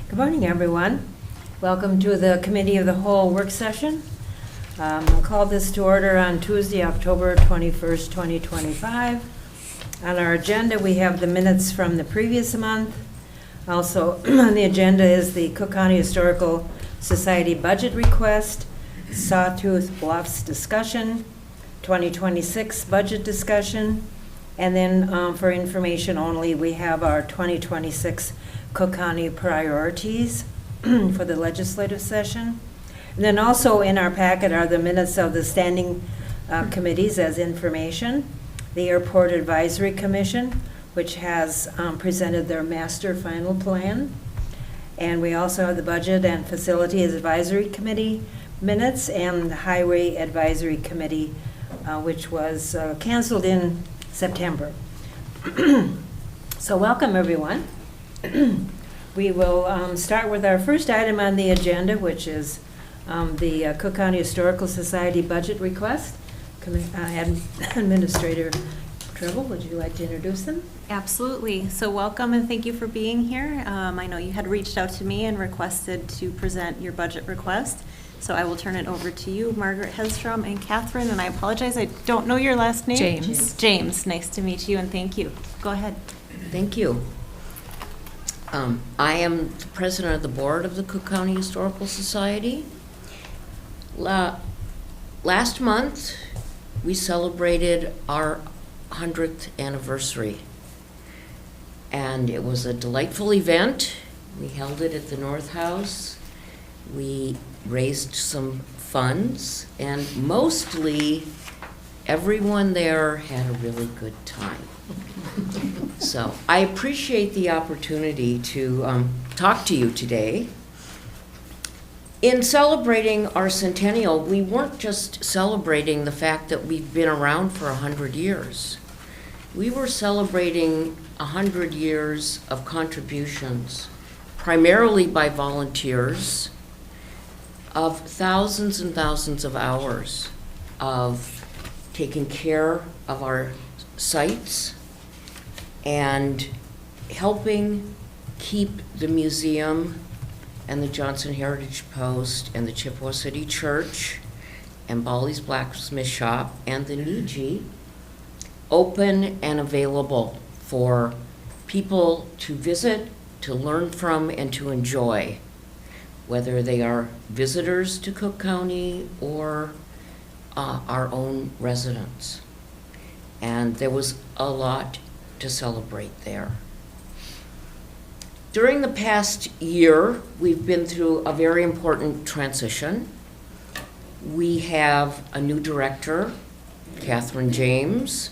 Good morning, everyone. Welcome to the Committee of the Whole work session. I'll call this to order on Tuesday, October 21st, 2025. On our agenda, we have the minutes from the previous month. Also on the agenda is the Cook County Historical Society budget request, Sawtooth Bluffs discussion, 2026 budget discussion, and then for information only, we have our 2026 Cook County priorities for the legislative session. And then also in our packet are the minutes of the standing committees as information. The Airport Advisory Commission, which has presented their master final plan. And we also have the Budget and Facilities Advisory Committee minutes and the Highway Advisory Committee, which was canceled in September. So welcome, everyone. We will start with our first item on the agenda, which is the Cook County Historical Society budget request. Administrator Treble, would you like to introduce them? Absolutely. So welcome and thank you for being here. I know you had reached out to me and requested to present your budget request. So I will turn it over to you, Margaret Hedstrom and Catherine, and I apologize, I don't know your last name. James. James, nice to meet you and thank you. Go ahead. Thank you. I am the president of the board of the Cook County Historical Society. Last month, we celebrated our 100th anniversary. And it was a delightful event. We held it at the North House. We raised some funds, and mostly everyone there had a really good time. So I appreciate the opportunity to talk to you today. In celebrating our centennial, we weren't just celebrating the fact that we've been around for 100 years. We were celebrating 100 years of contributions, primarily by volunteers, of thousands and thousands of hours of taking care of our sites and helping keep the museum and the Johnson Heritage Post and the Chippewa City Church and Bolly's Blacksmith Shop and the Niji open and available for people to visit, to learn from, and to enjoy, whether they are visitors to Cook County or our own residents. And there was a lot to celebrate there. During the past year, we've been through a very important transition. We have a new director, Catherine James.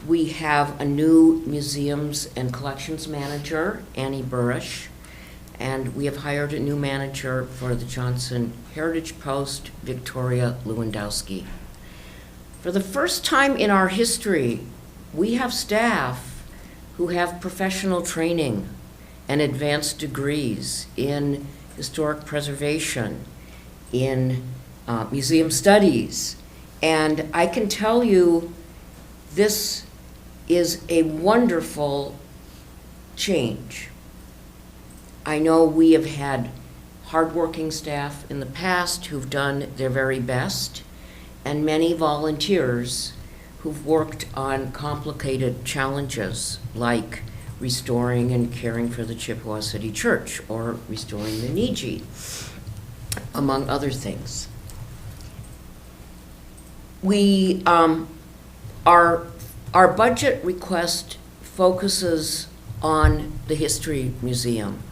We have a new museums and collections manager, Annie Burish. And we have hired a new manager for the Johnson Heritage Post, Victoria Lewandowski. For the first time in our history, we have staff who have professional training and advanced degrees in historic preservation, in museum studies. And I can tell you, this is a wonderful change. I know we have had hardworking staff in the past who've done their very best, and many volunteers who've worked on complicated challenges like restoring and caring for the Chippewa City Church or restoring the Niji, among other things. We, our budget request focuses on the History Museum,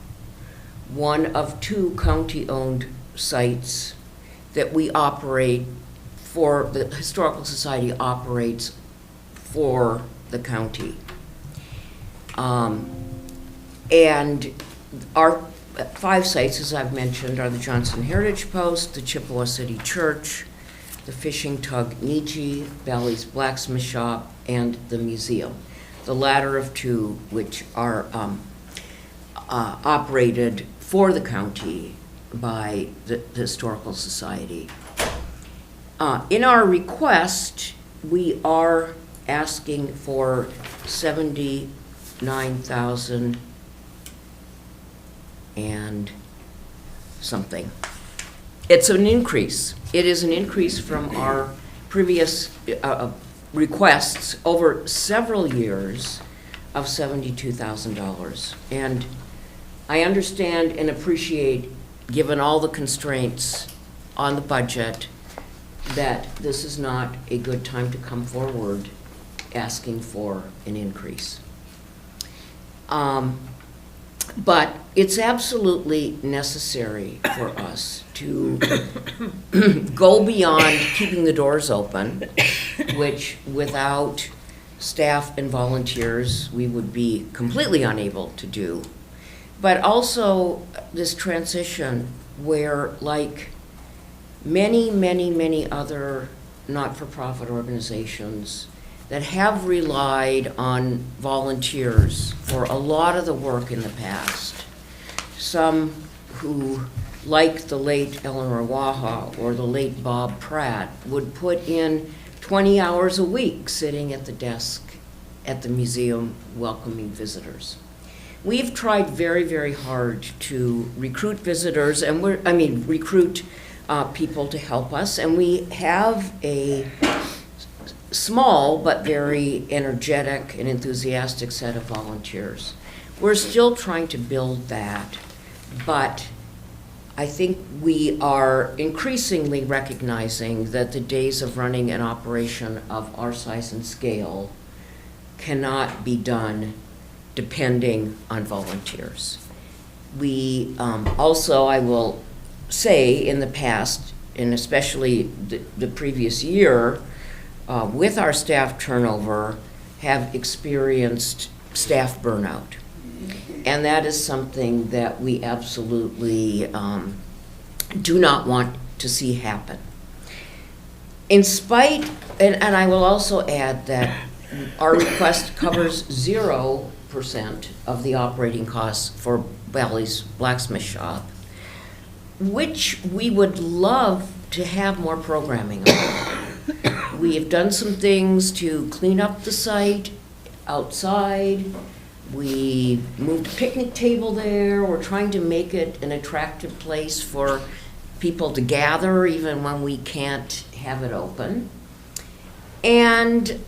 one of two county-owned sites that we operate for, the Historical Society operates for the county. And our 5 sites, as I've mentioned, are the Johnson Heritage Post, the Chippewa City Church, the Fishing Tug Niji, Valley's Blacksmith Shop, and the museum. The latter of 2, which are operated for the county by the Historical Society. In our request, we are asking for $79,000 and something. It's an increase. It is an increase from our previous requests over several years of $72,000. And I understand and appreciate, given all the constraints on the budget, that this is not a good time to come forward asking for an increase. But it's absolutely necessary for us to go beyond keeping the doors open, which without staff and volunteers, we would be completely unable to do. But also this transition where, like many, many, many other not-for-profit organizations that have relied on volunteers for a lot of the work in the past, some who, like the late Eleanor Waha or the late Bob Pratt, would put in 20 hours a week sitting at the desk at the museum welcoming visitors. We've tried very, very hard to recruit visitors, and recruit people to help us, and we have a small but very energetic and enthusiastic set of volunteers. We're still trying to build that, but I think we are increasingly recognizing that the days of running an operation of our size and scale cannot be done depending on volunteers. We also, I will say, in the past, and especially the previous year, with our staff turnover, have experienced staff burnout. And that is something that we absolutely do not want to see happen. In spite, and I will also add that our request covers 0% of the operating costs for Valley's blacksmith shop, which we would love to have more programming on. We have done some things to clean up the site outside. We moved a picnic table there. We're trying to make it an attractive place for people to gather even when we can't have it open. And,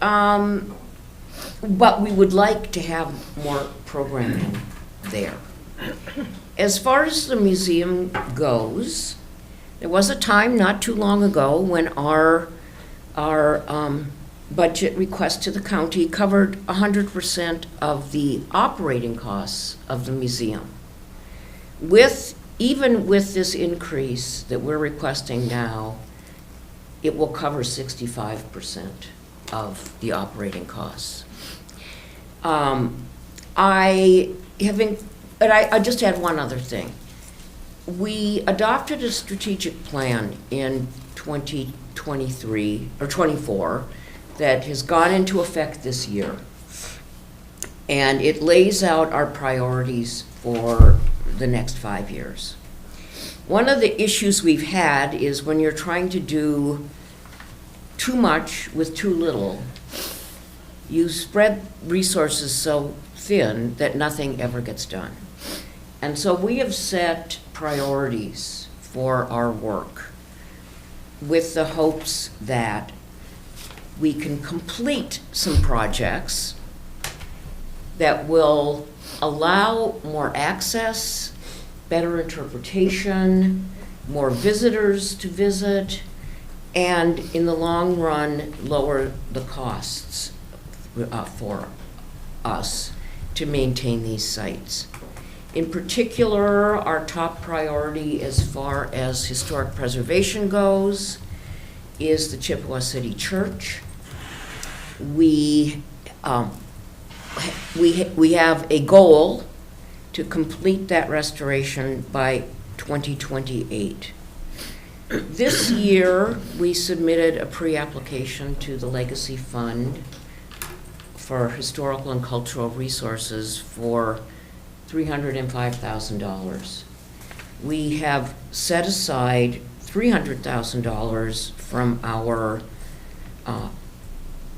but we would like to have more programming there. As far as the museum goes, there was a time not too long ago when our budget request to the county covered 100% of the operating costs of the museum. Even with this increase that we're requesting now, it will cover 65% of the operating costs. I just add one other thing. We adopted a strategic plan in 2023 or 24 that has gone into effect this year. And it lays out our priorities for the next 5 years. One of the issues we've had is when you're trying to do too much with too little, you spread resources so thin that nothing ever gets done. And so we have set priorities for our work with the hopes that we can complete some projects that will allow more access, better interpretation, more visitors to visit, and in the long run, lower the costs for us to maintain these sites. In particular, our top priority as far as historic preservation goes is the Chippewa City Church. We have a goal to complete that restoration by 2028. This year, we submitted a pre-application to the Legacy Fund for Historical and Cultural Resources for $305,000. We have set aside $300,000 from our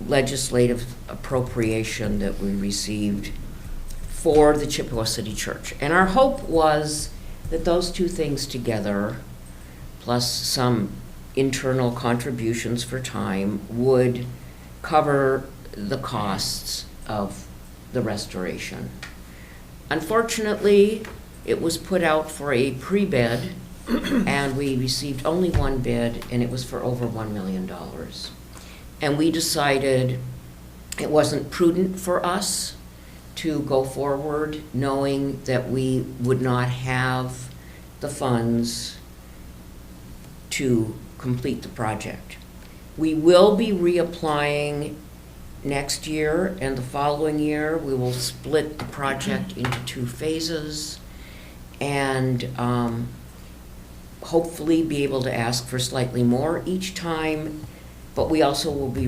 legislative appropriation that we received for the Chippewa City Church. And our hope was that those two things together, plus some internal contributions for time, would cover the costs of the restoration. Unfortunately, it was put out for a pre-bid, and we received only one bid, and it was for over $1 million. And we decided it wasn't prudent for us to go forward knowing that we would not have the funds to complete the project. We will be reapplying next year, and the following year we will split the project into 2 phases and hopefully be able to ask for slightly more each time, but we also will be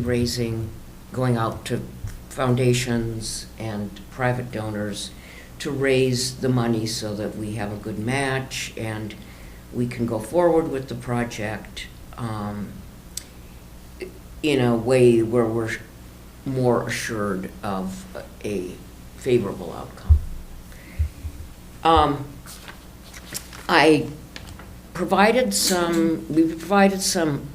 going out to foundations and private donors to raise the money so that we have a good match and we can go forward with the project in a way where we're more assured of a favorable outcome. We provided some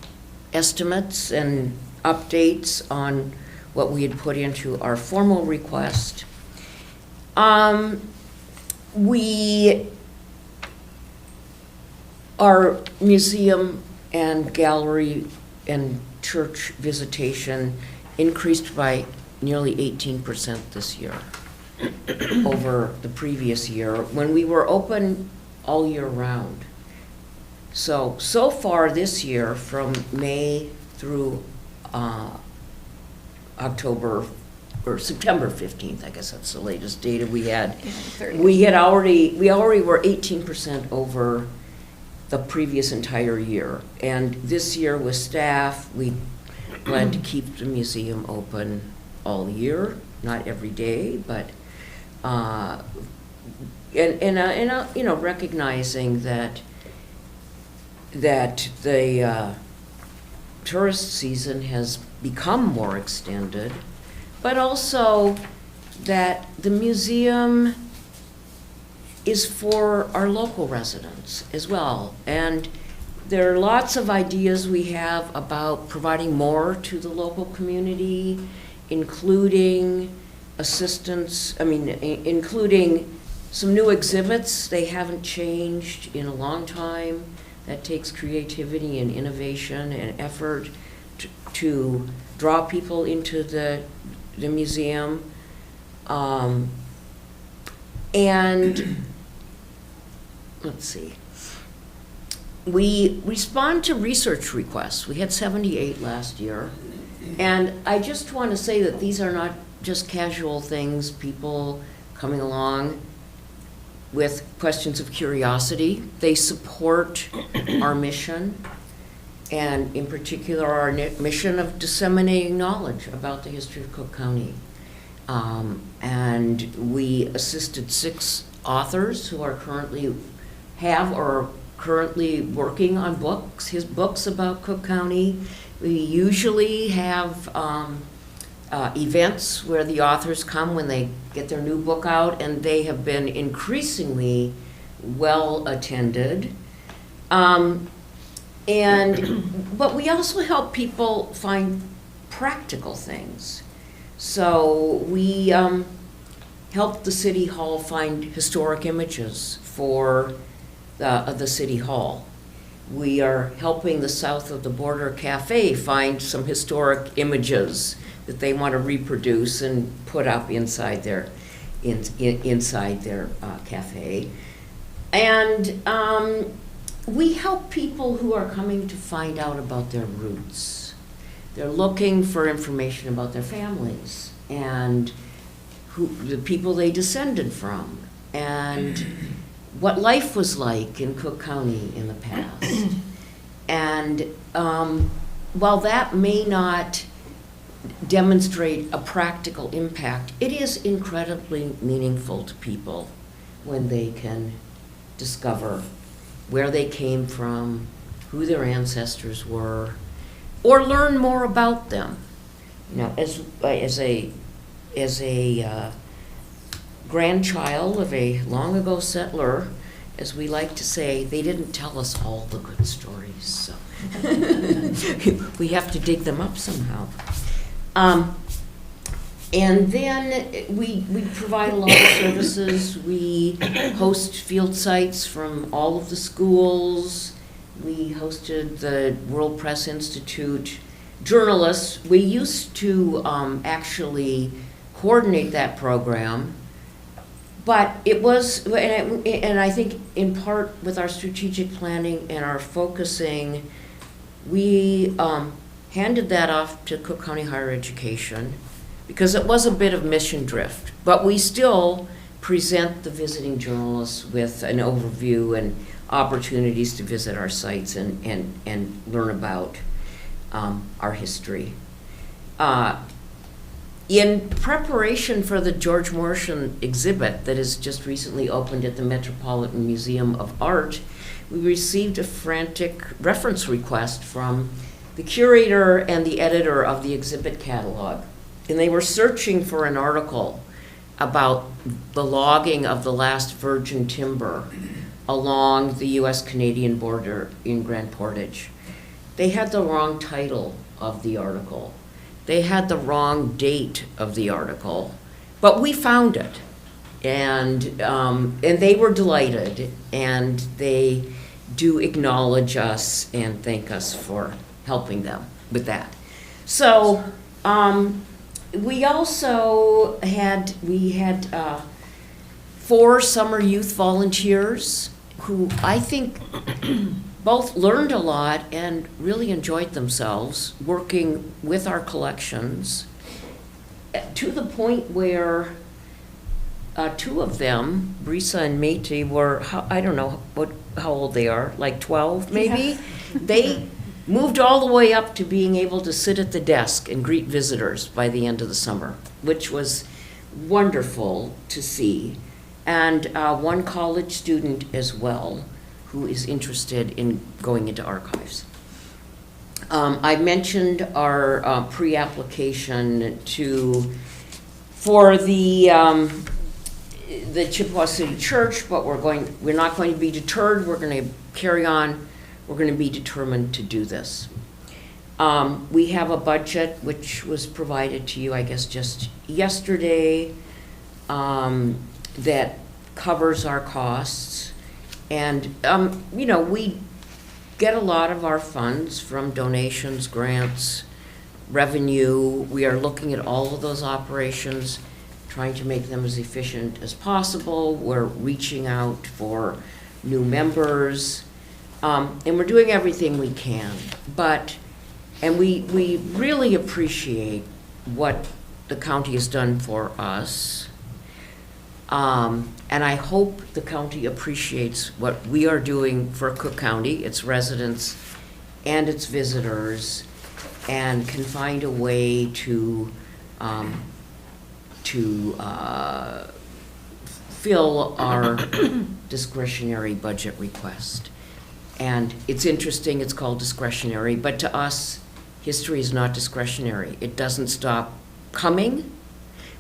estimates and updates on what we had put into our formal request. Our museum and gallery and church visitation increased by nearly 18% this year over the previous year when we were open all year round. So far this year, from May through October, or September 15th, I guess that's the latest data we had. We already were 18% over the previous entire year. And this year with staff, we plan to keep the museum open all year, not every day, but recognizing that the tourist season has become more extended, but also that the museum is for our local residents as well. And there are lots of ideas we have about providing more to the local community, including including some new exhibits. They haven't changed in a long time. That takes creativity and innovation and effort to draw people into the museum. And let's see. We respond to research requests. We had 78 last year. And I just want to say that these are not just casual things, people coming along with questions of curiosity. They support our mission, and in particular our mission of disseminating knowledge about the history of Cook County. And we assisted 6 authors who are currently working on books about Cook County. We usually have events where the authors come when they get their new book out, and they have been increasingly well attended. But we also help people find practical things. So we helped the City Hall find historic images for the City Hall. We are helping the South of the Border Cafe find some historic images that they want to reproduce and put up inside their cafe. And we help people who are coming to find out about their roots. They're looking for information about their families and the people they descended from and what life was like in Cook County in the past. And while that may not demonstrate a practical impact, it is incredibly meaningful to people when they can discover where they came from, who their ancestors were, or learn more about them. You know, as a grandchild of a long ago settler, as we like to say, they didn't tell us all the good stories, so we have to dig them up somehow. And then we provide a lot of services. We host field sites from all of the schools. We hosted the World Press Institute journalists. We used to actually coordinate that program, but it was, and I think in part with our strategic planning and our focusing, we handed that off to Cook County Higher Education, because it was a bit of mission drift, but we still present the visiting journalists with an overview and opportunities to visit our sites and learn about our history. In preparation for the George Morrison exhibit that has just recently opened at the Metropolitan Museum of Art, we received a frantic reference request from the curator and the editor of the exhibit catalog. And they were searching for an article about the logging of the last virgin timber along the US-Canadian border in Grand Portage. They had the wrong title of the article. They had the wrong date of the article, but we found it. And they were delighted, and they do acknowledge us and thank us for helping them with that. So, we also had 4 summer youth volunteers who I think both learned a lot and really enjoyed themselves working with our collections, to the point where 2 of them, Brisa and Métis, were, I don't know how old they are, like 12 maybe? Yeah. They moved all the way up to being able to sit at the desk and greet visitors by the end of the summer, which was wonderful to see. And 1 college student as well, who is interested in going into archives. I mentioned our pre-application for the Chippewa City Church, but we're not going to be deterred. We're going to carry on. We're going to be determined to do this. We have a budget which was provided to you, I guess, just yesterday, that covers our costs. And, we get a lot of our funds from donations, grants, revenue. We are looking at all of those operations, trying to make them as efficient as possible. We're reaching out for new members. And we're doing everything we can, and we really appreciate what the county has done for us. And I hope the county appreciates what we are doing for Cook County, its residents and its visitors, and can find a way to fill our discretionary budget request. And it's interesting, it's called discretionary, but to us, history is not discretionary. It doesn't stop coming.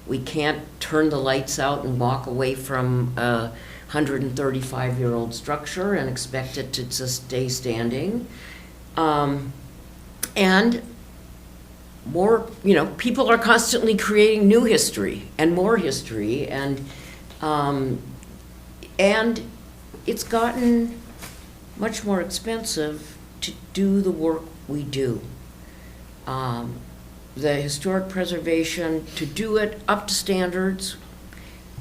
We can't turn the lights out and walk away from a 135-year-old structure and expect it to just stay standing. And more, people are constantly creating new history and more history, and it's gotten much more expensive to do the work we do. The historic preservation, to do it up to standards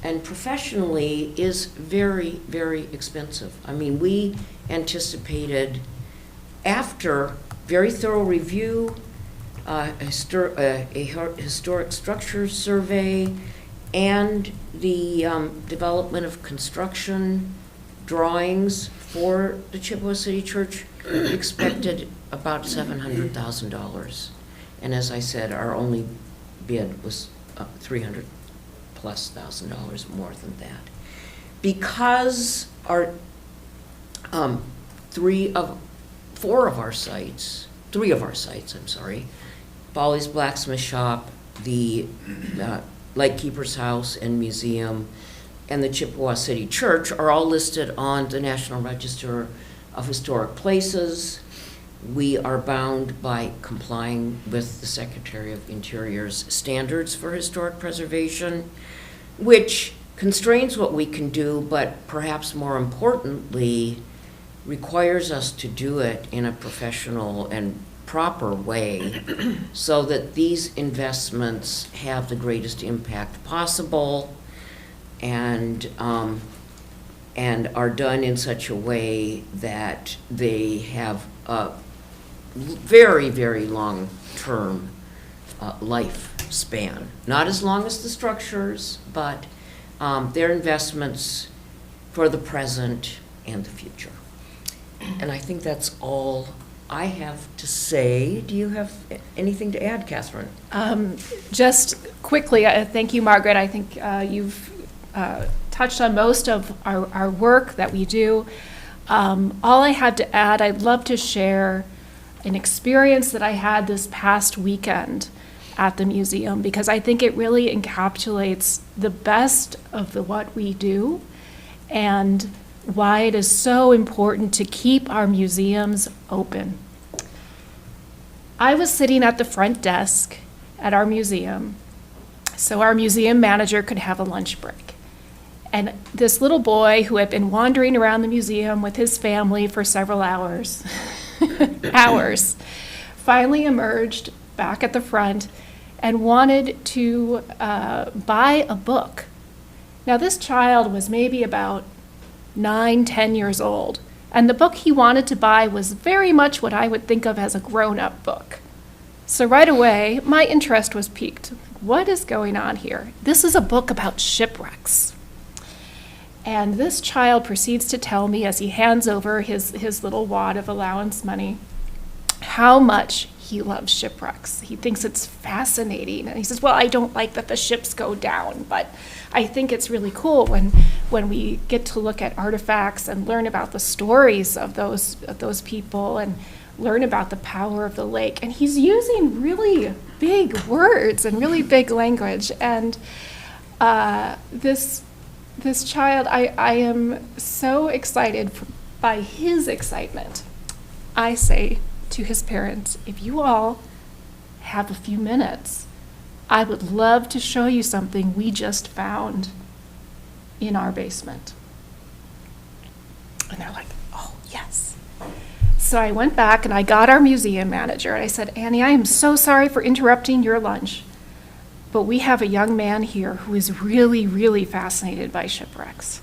and professionally, is very, very expensive. I mean, we anticipated, after very thorough review, a historic structures survey, and the development of construction drawings for the Chippewa City Church, we expected about $700,000. And as I said, our only bid was $300,000+ more than that. Because our three of our sites, Bolly's Blacksmith Shop, the Lightkeeper's House and Museum, and the Chippewa City Church are all listed on the National Register of Historic Places. We are bound by complying with the Secretary of Interior's standards for historic preservation, which constrains what we can do, but perhaps more importantly, requires us to do it in a professional and proper way so that these investments have the greatest impact possible and are done in such a way that they have a very, very long-term lifespan. Not as long as the structures, but they're investments for the present and the future. And I think that's all I have to say. Do you have anything to add, Catherine? Just quickly, thank you, Margaret. I think you've touched on most of our work that we do. All I had to add, I'd love to share an experience that I had this past weekend at the museum, because I think it really encapsulates the best of what we do and why it is so important to keep our museums open. I was sitting at the front desk at our museum, so our museum manager could have a lunch break. And this little boy who had been wandering around the museum with his family for several hours, finally emerged back at the front and wanted to buy a book. Now, this child was maybe about 9, 10 years old, and the book he wanted to buy was very much what I would think of as a grown-up book. So right away, my interest was piqued. What is going on here? This is a book about shipwrecks. And this child proceeds to tell me, as he hands over his little wad of allowance money, how much he loves shipwrecks. He thinks it's fascinating. And he says, well, I don't like that the ships go down, but I think it's really cool when we get to look at artifacts and learn about the stories of those people and learn about the power of the lake. And he's using really big words and really big language. And this child, I am so excited by his excitement. I say to his parents, if you all have a few minutes, I would love to show you something we just found in our basement. And they're like, oh, yes. So I went back and I got our museum manager and I said, Annie, I am so sorry for interrupting your lunch, but we have a young man here who is really, really fascinated by shipwrecks.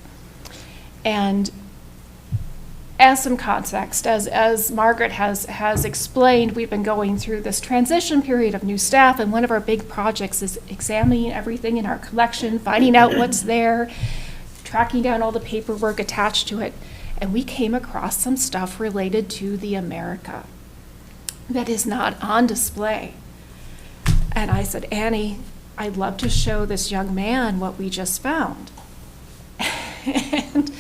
And as some context, as Margaret has explained, we've been going through this transition period of new staff, and one of our big projects is examining everything in our collection, finding out what's there, tracking down all the paperwork attached to it. And we came across some stuff related to the America that is not on display. And I said, Annie, I'd love to show this young man what we just found. And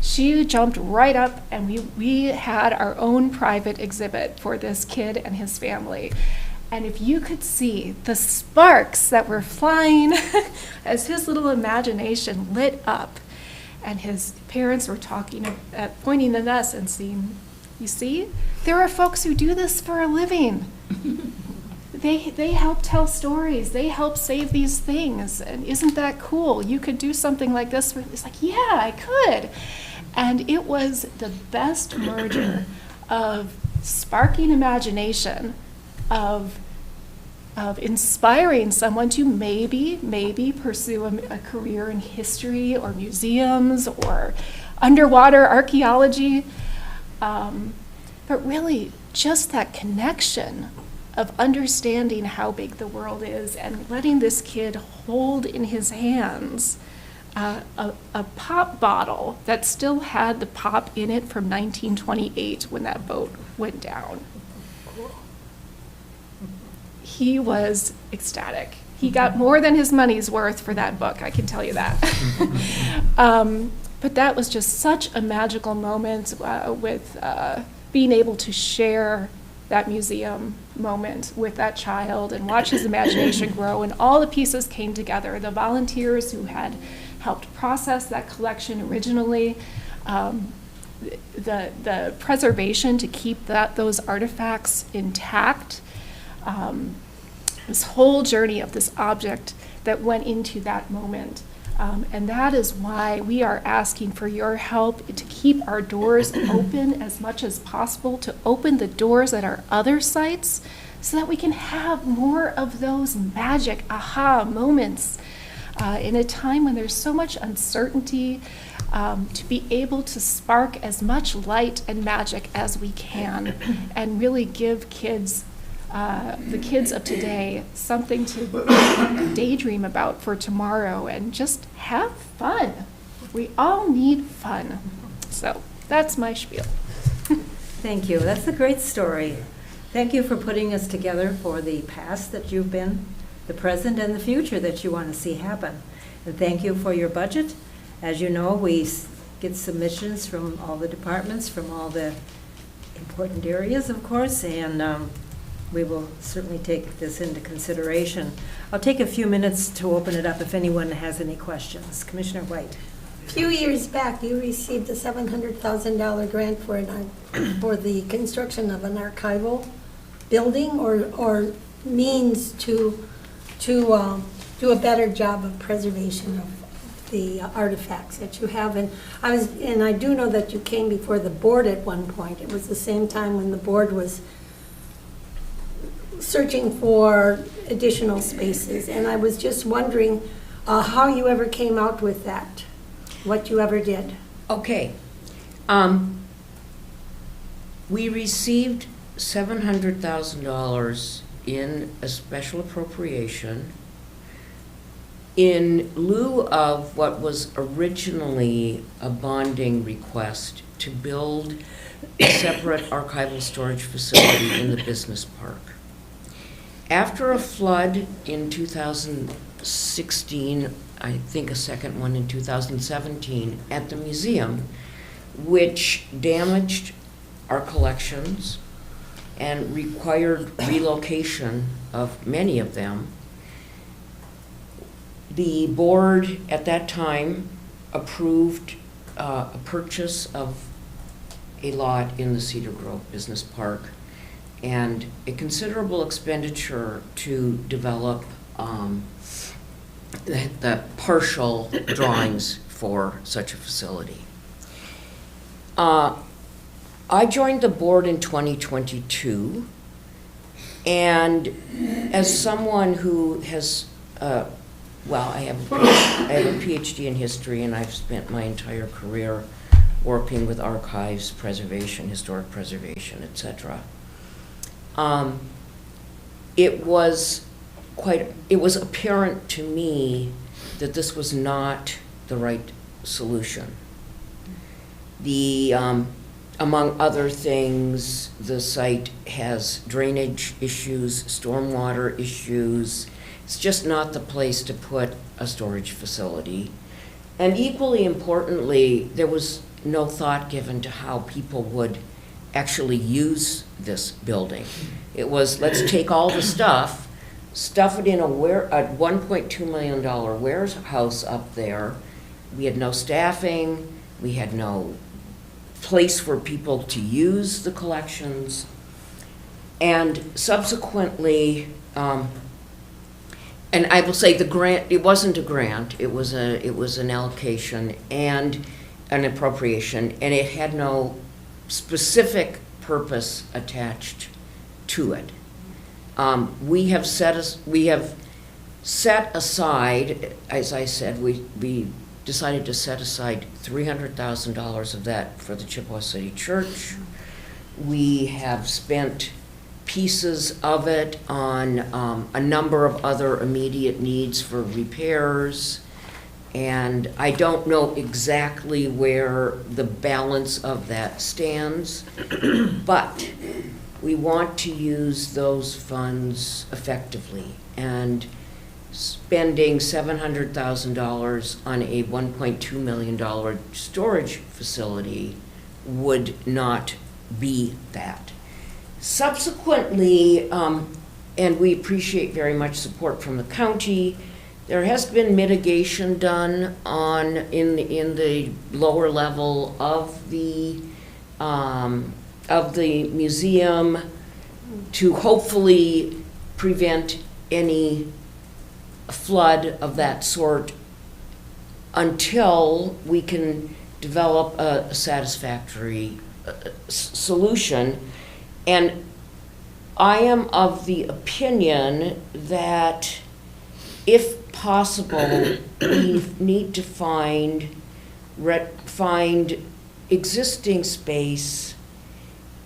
she jumped right up, and we had our own private exhibit for this kid and his family. And if you could see the sparks that were flying as his little imagination lit up, and his parents were pointing at us and saying, you see, there are folks who do this for a living. They help tell stories. They help save these things. And isn't that cool? You could do something like this. It's like, yeah, I could. And it was the best merger of sparking imagination, of inspiring someone to maybe pursue a career in history or museums or underwater archaeology. But really, just that connection of understanding how big the world is and letting this kid hold in his hands a pop bottle that still had the pop in it from 1928 when that boat went down. He was ecstatic. He got more than his money's worth for that book, I can tell you that. But that was just such a magical moment with being able to share that museum moment with that child and watch his imagination grow, and all the pieces came together. The volunteers who had helped process that collection originally. The preservation to keep those artifacts intact. This whole journey of this object that went into that moment. And that is why we are asking for your help to keep our doors open as much as possible, to open the doors at our other sites so that we can have more of those magic aha moments in a time when there's so much uncertainty, to be able to spark as much light and magic as we can and really give kids, the kids of today, something to daydream about for tomorrow and just have fun. We all need fun. So that's my spiel. Thank you. That's a great story. Thank you for putting us together for the past that you've been, the present, and the future that you want to see happen. And thank you for your budget. As you know, we get submissions from all the departments, from all the important areas, of course, and we will certainly take this into consideration. I'll take a few minutes to open it up if anyone has any questions. Commissioner White. A few years back, you received a $700,000 grant for the construction of an archival building or means to do a better job of preservation of the artifacts that you have. And I do know that you came before the board at one point. It was the same time when the board was searching for additional spaces. And I was just wondering how you ever came out with that, what you ever did. Okay. We received $700,000 in a special appropriation in lieu of what was originally a bonding request to build a separate archival storage facility in the business park. After a flood in 2016, I think a second one in 2017 at the museum, which damaged our collections and required relocation of many of them, the board at that time approved a purchase of a lot in the Cedar Grove Business Park and a considerable expenditure to develop the partial drawings for such a facility. I joined the board in 2022, and as someone who has, I have a PhD in history, and I've spent my entire career working with archives, preservation, historic preservation, etc. It was apparent to me that this was not the right solution. Among other things, the site has drainage issues, stormwater issues. It's just not the place to put a storage facility. And equally importantly, there was no thought given to how people would actually use this building. It was, let's take all the stuff it in a $1.2 million warehouse up there. We had no staffing, we had no place for people to use the collections. And subsequently, and I will say the grant, it wasn't a grant, it was an allocation and an appropriation, and it had no specific purpose attached to it. We have set aside, as I said, we decided to set aside $300,000 of that for the Chippewa City Church. We have spent pieces of it on a number of other immediate needs for repairs, and I don't know exactly where the balance of that stands, but we want to use those funds effectively, and spending $700,000 on a $1.2 million storage facility would not be that. Subsequently, and we appreciate very much support from the county, There has been mitigation done in the lower level of the museum to hopefully prevent any flood of that sort until we can develop a satisfactory solution. And I am of the opinion that if possible, we need to find existing space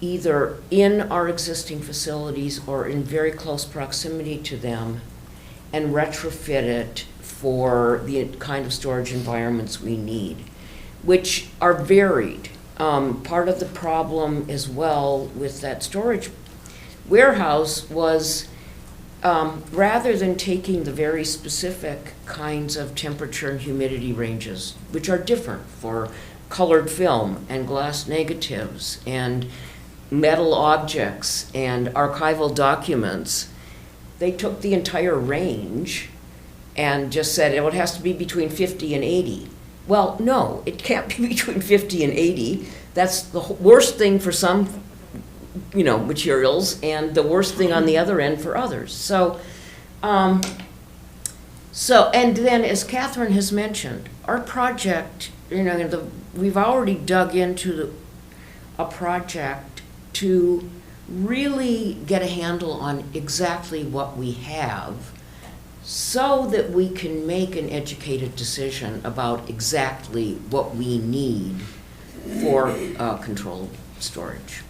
either in our existing facilities or in very close proximity to them and retrofit it for the kind of storage environments we need, which are varied. Part of the problem as well with that storage warehouse was rather than taking the very specific kinds of temperature and humidity ranges, which are different for colored film and glass negatives and metal objects and archival documents, they took the entire range and just said, it has to be between 50 and 80. Well, no, it can't be between 50 and 80. That's the worst thing for some, materials, and the worst thing on the other end for others. So, and then as Catherine has mentioned, our project, we've already dug into a project to really get a handle on exactly what we have so that we can make an educated decision about exactly what we need for controlled storage.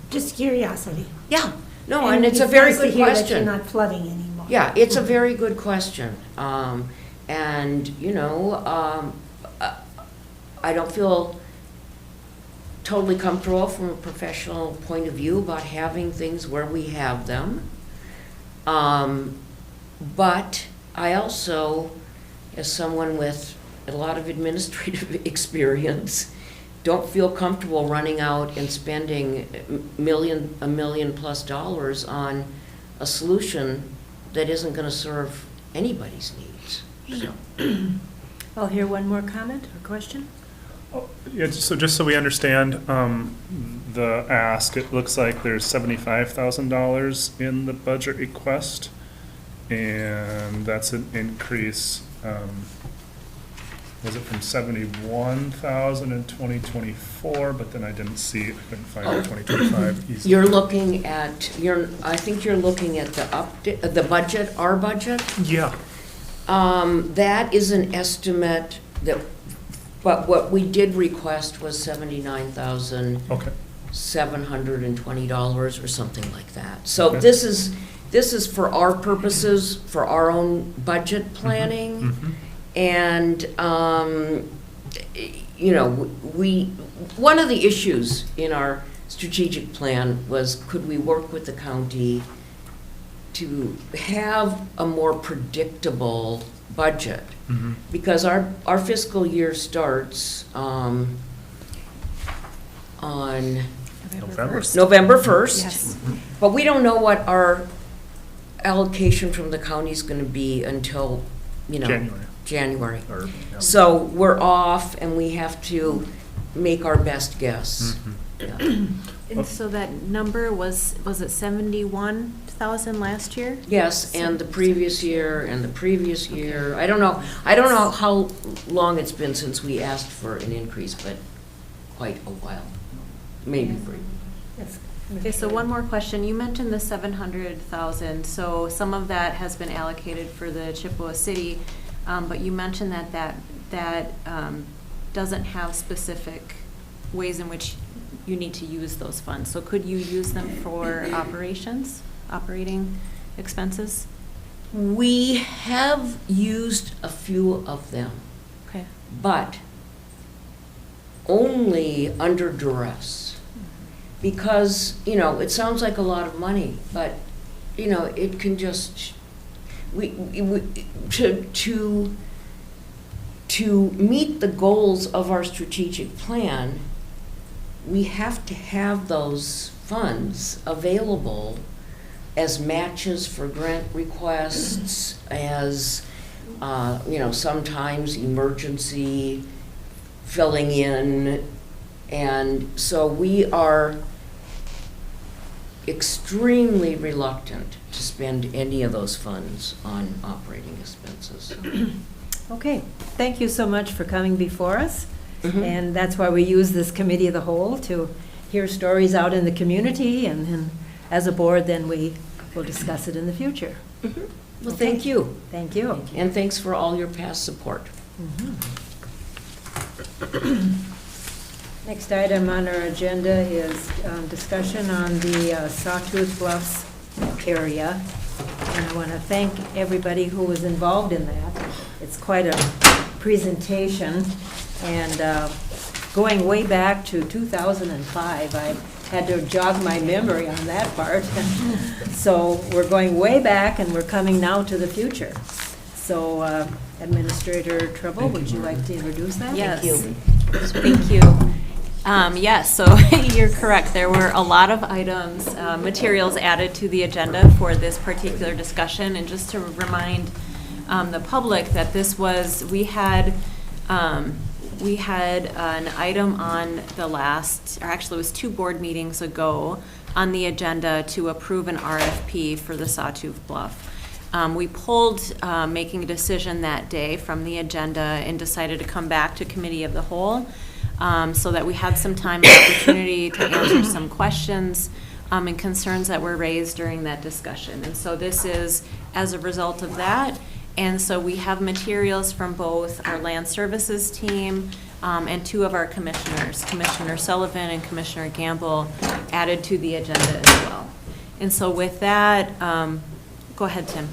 Just curiosity. Yeah, no, and it's a very good It's nice to hear that question. you're not flooding anymore. Yeah, it's a very good question. I don't feel totally comfortable from a professional point of view about having things where we have them. But I also, as someone with a lot of administrative experience, don't feel comfortable running out and spending $1 million plus on a solution that isn't going to serve anybody's needs. So. I'll hear one more comment or question. Yeah, so just so we understand the ask, it looks like there's $75,000 in the budget request, and that's an increase, was it from 71,000 in 2024, but then I didn't see it, I couldn't find it in 2025 easily. You're looking at, I think you're looking at the budget, our budget. Yeah. That is an estimate but what we did request was $79,720 or something like that. So Okay. this is for our purposes, for our own budget planning. Mhm. And, one of the issues in our strategic plan was, could we work with the county to have a more predictable budget? Mhm. Because our fiscal year starts on November. November 1st. Yes. But we don't know what our allocation from the county is going to be until, January. Or, yeah. So we're off and we have to make our best guess. Mhm. Yeah. And so that number was it 71,000 last year? Yes, and the previous year and the previous year. I don't know how long it's been since we asked for an increase, but quite a while. Maybe three. Yes. Okay, so one more question. You mentioned the 700,000, so some of that has been allocated for the Chippewa City, but you mentioned that doesn't have specific ways in which you need to use those funds. So could you use them for operating expenses? We have used a few of them, Okay. but only under duress. Because, it sounds like a lot of money, but, it can just, to meet the goals of our strategic plan, we have to have those funds available as matches for grant requests, as, sometimes emergency filling in. And so we are extremely reluctant to spend any of those funds on operating expenses. Okay, thank you so much for coming before us. Mhm. And that's why we use this committee of the whole, to hear stories out in the community, and as a board, then we will discuss it in the future. Well, thank you. Thank you. And thanks for all your past support. Next item on our agenda is discussion on the Sawtooth Bluffs area. And I want to thank everybody who was involved in that. It's quite a presentation. And going way back to 2005, I had to jog my memory on that part. So we're going way back, and we're coming now to the future. So Administrator Treble, would you like to introduce that? Yes. Thank you. Thank you. Yes, so you're correct. There were a lot of items, materials added to the agenda for this particular discussion. And just to remind the public that we had an item on the last, or actually it was 2 board meetings ago, on the agenda to approve an RFP for the Sawtooth Bluff. We pulled making a decision that day from the agenda and decided to come back to Committee of the Whole, so that we had some time and opportunity to answer some questions and concerns that were raised during that discussion. And so this is as a result of that. And so we have materials from both our Land Services team and 2 of our commissioners, Commissioner Sullivan and Commissioner Gamble, added to the agenda as well. And so with that, go ahead, Tim.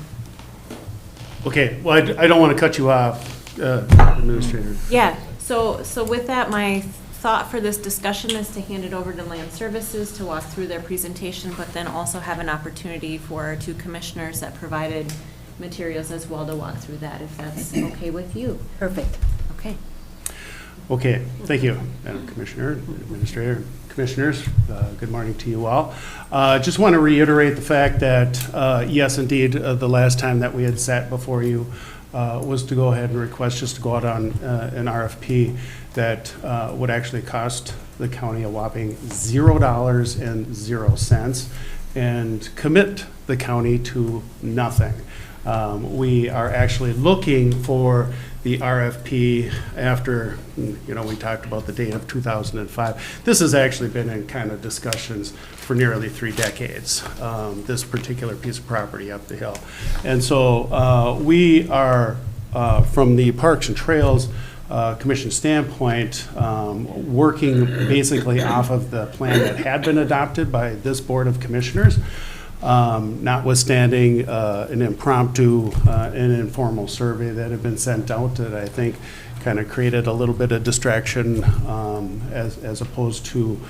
Okay, well, I don't want to cut you off, Administrator. Yeah, so with that, my thought for this discussion is to hand it over to Land Services to walk through their presentation, but then also have an opportunity for our 2 commissioners that provided materials as well to walk through that, if that's okay with you. Perfect. Okay. Okay, thank you, Madam Commissioner, Administrator, Commissioners. Good morning to you all. Just want to reiterate the fact that, yes, indeed, the last time that we had sat before you was to go ahead and request just to go out on an RFP that would actually cost the county a whopping $0 and commit the county to nothing. We are actually looking for the RFP after, we talked about the date of 2005. This has actually been in kind of discussions for nearly 3 decades, this particular piece of property up the hill. And so we are, from the Parks and Trails Commission standpoint, working basically off of the plan that had been adopted by this Board of Commissioners. Notwithstanding an impromptu and informal survey that had been sent out that I think kind of created a little bit of distraction as opposed to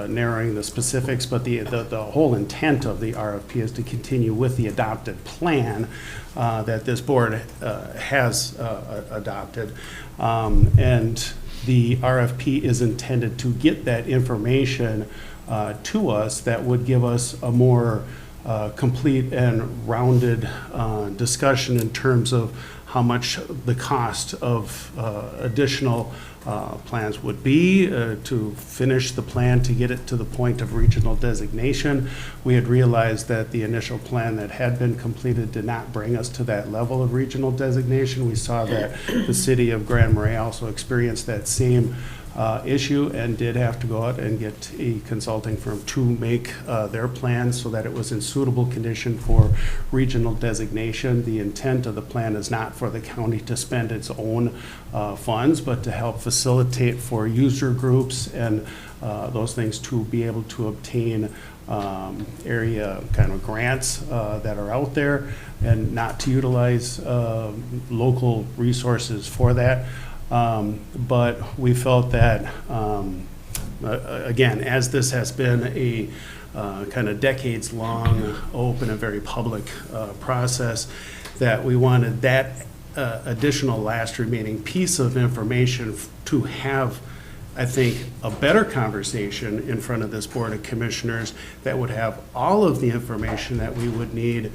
narrowing the specifics. But the whole intent of the RFP is to continue with the adopted plan that this board has adopted. And the RFP is intended to get that information to us that would give us a more complete and rounded discussion in terms of how much the cost of additional plans would be to finish the plan to get it to the point of regional designation. We had realized that the initial plan that had been completed did not bring us to that level of regional designation. We saw that the city of Grand Marais also experienced that same issue and did have to go out and get a consulting firm to make their plan so that it was in suitable condition for regional designation. The intent of the plan is not for the county to spend its own funds, but to help facilitate for user groups and those things to be able to obtain area kind of grants that are out there and not to utilize local resources for that. But we felt that, again, as this has been a kind of decades-long, open and very public process, that we wanted that additional last remaining piece of information to have I think, a better conversation in front of this Board of Commissioners that would have all of the information that we would need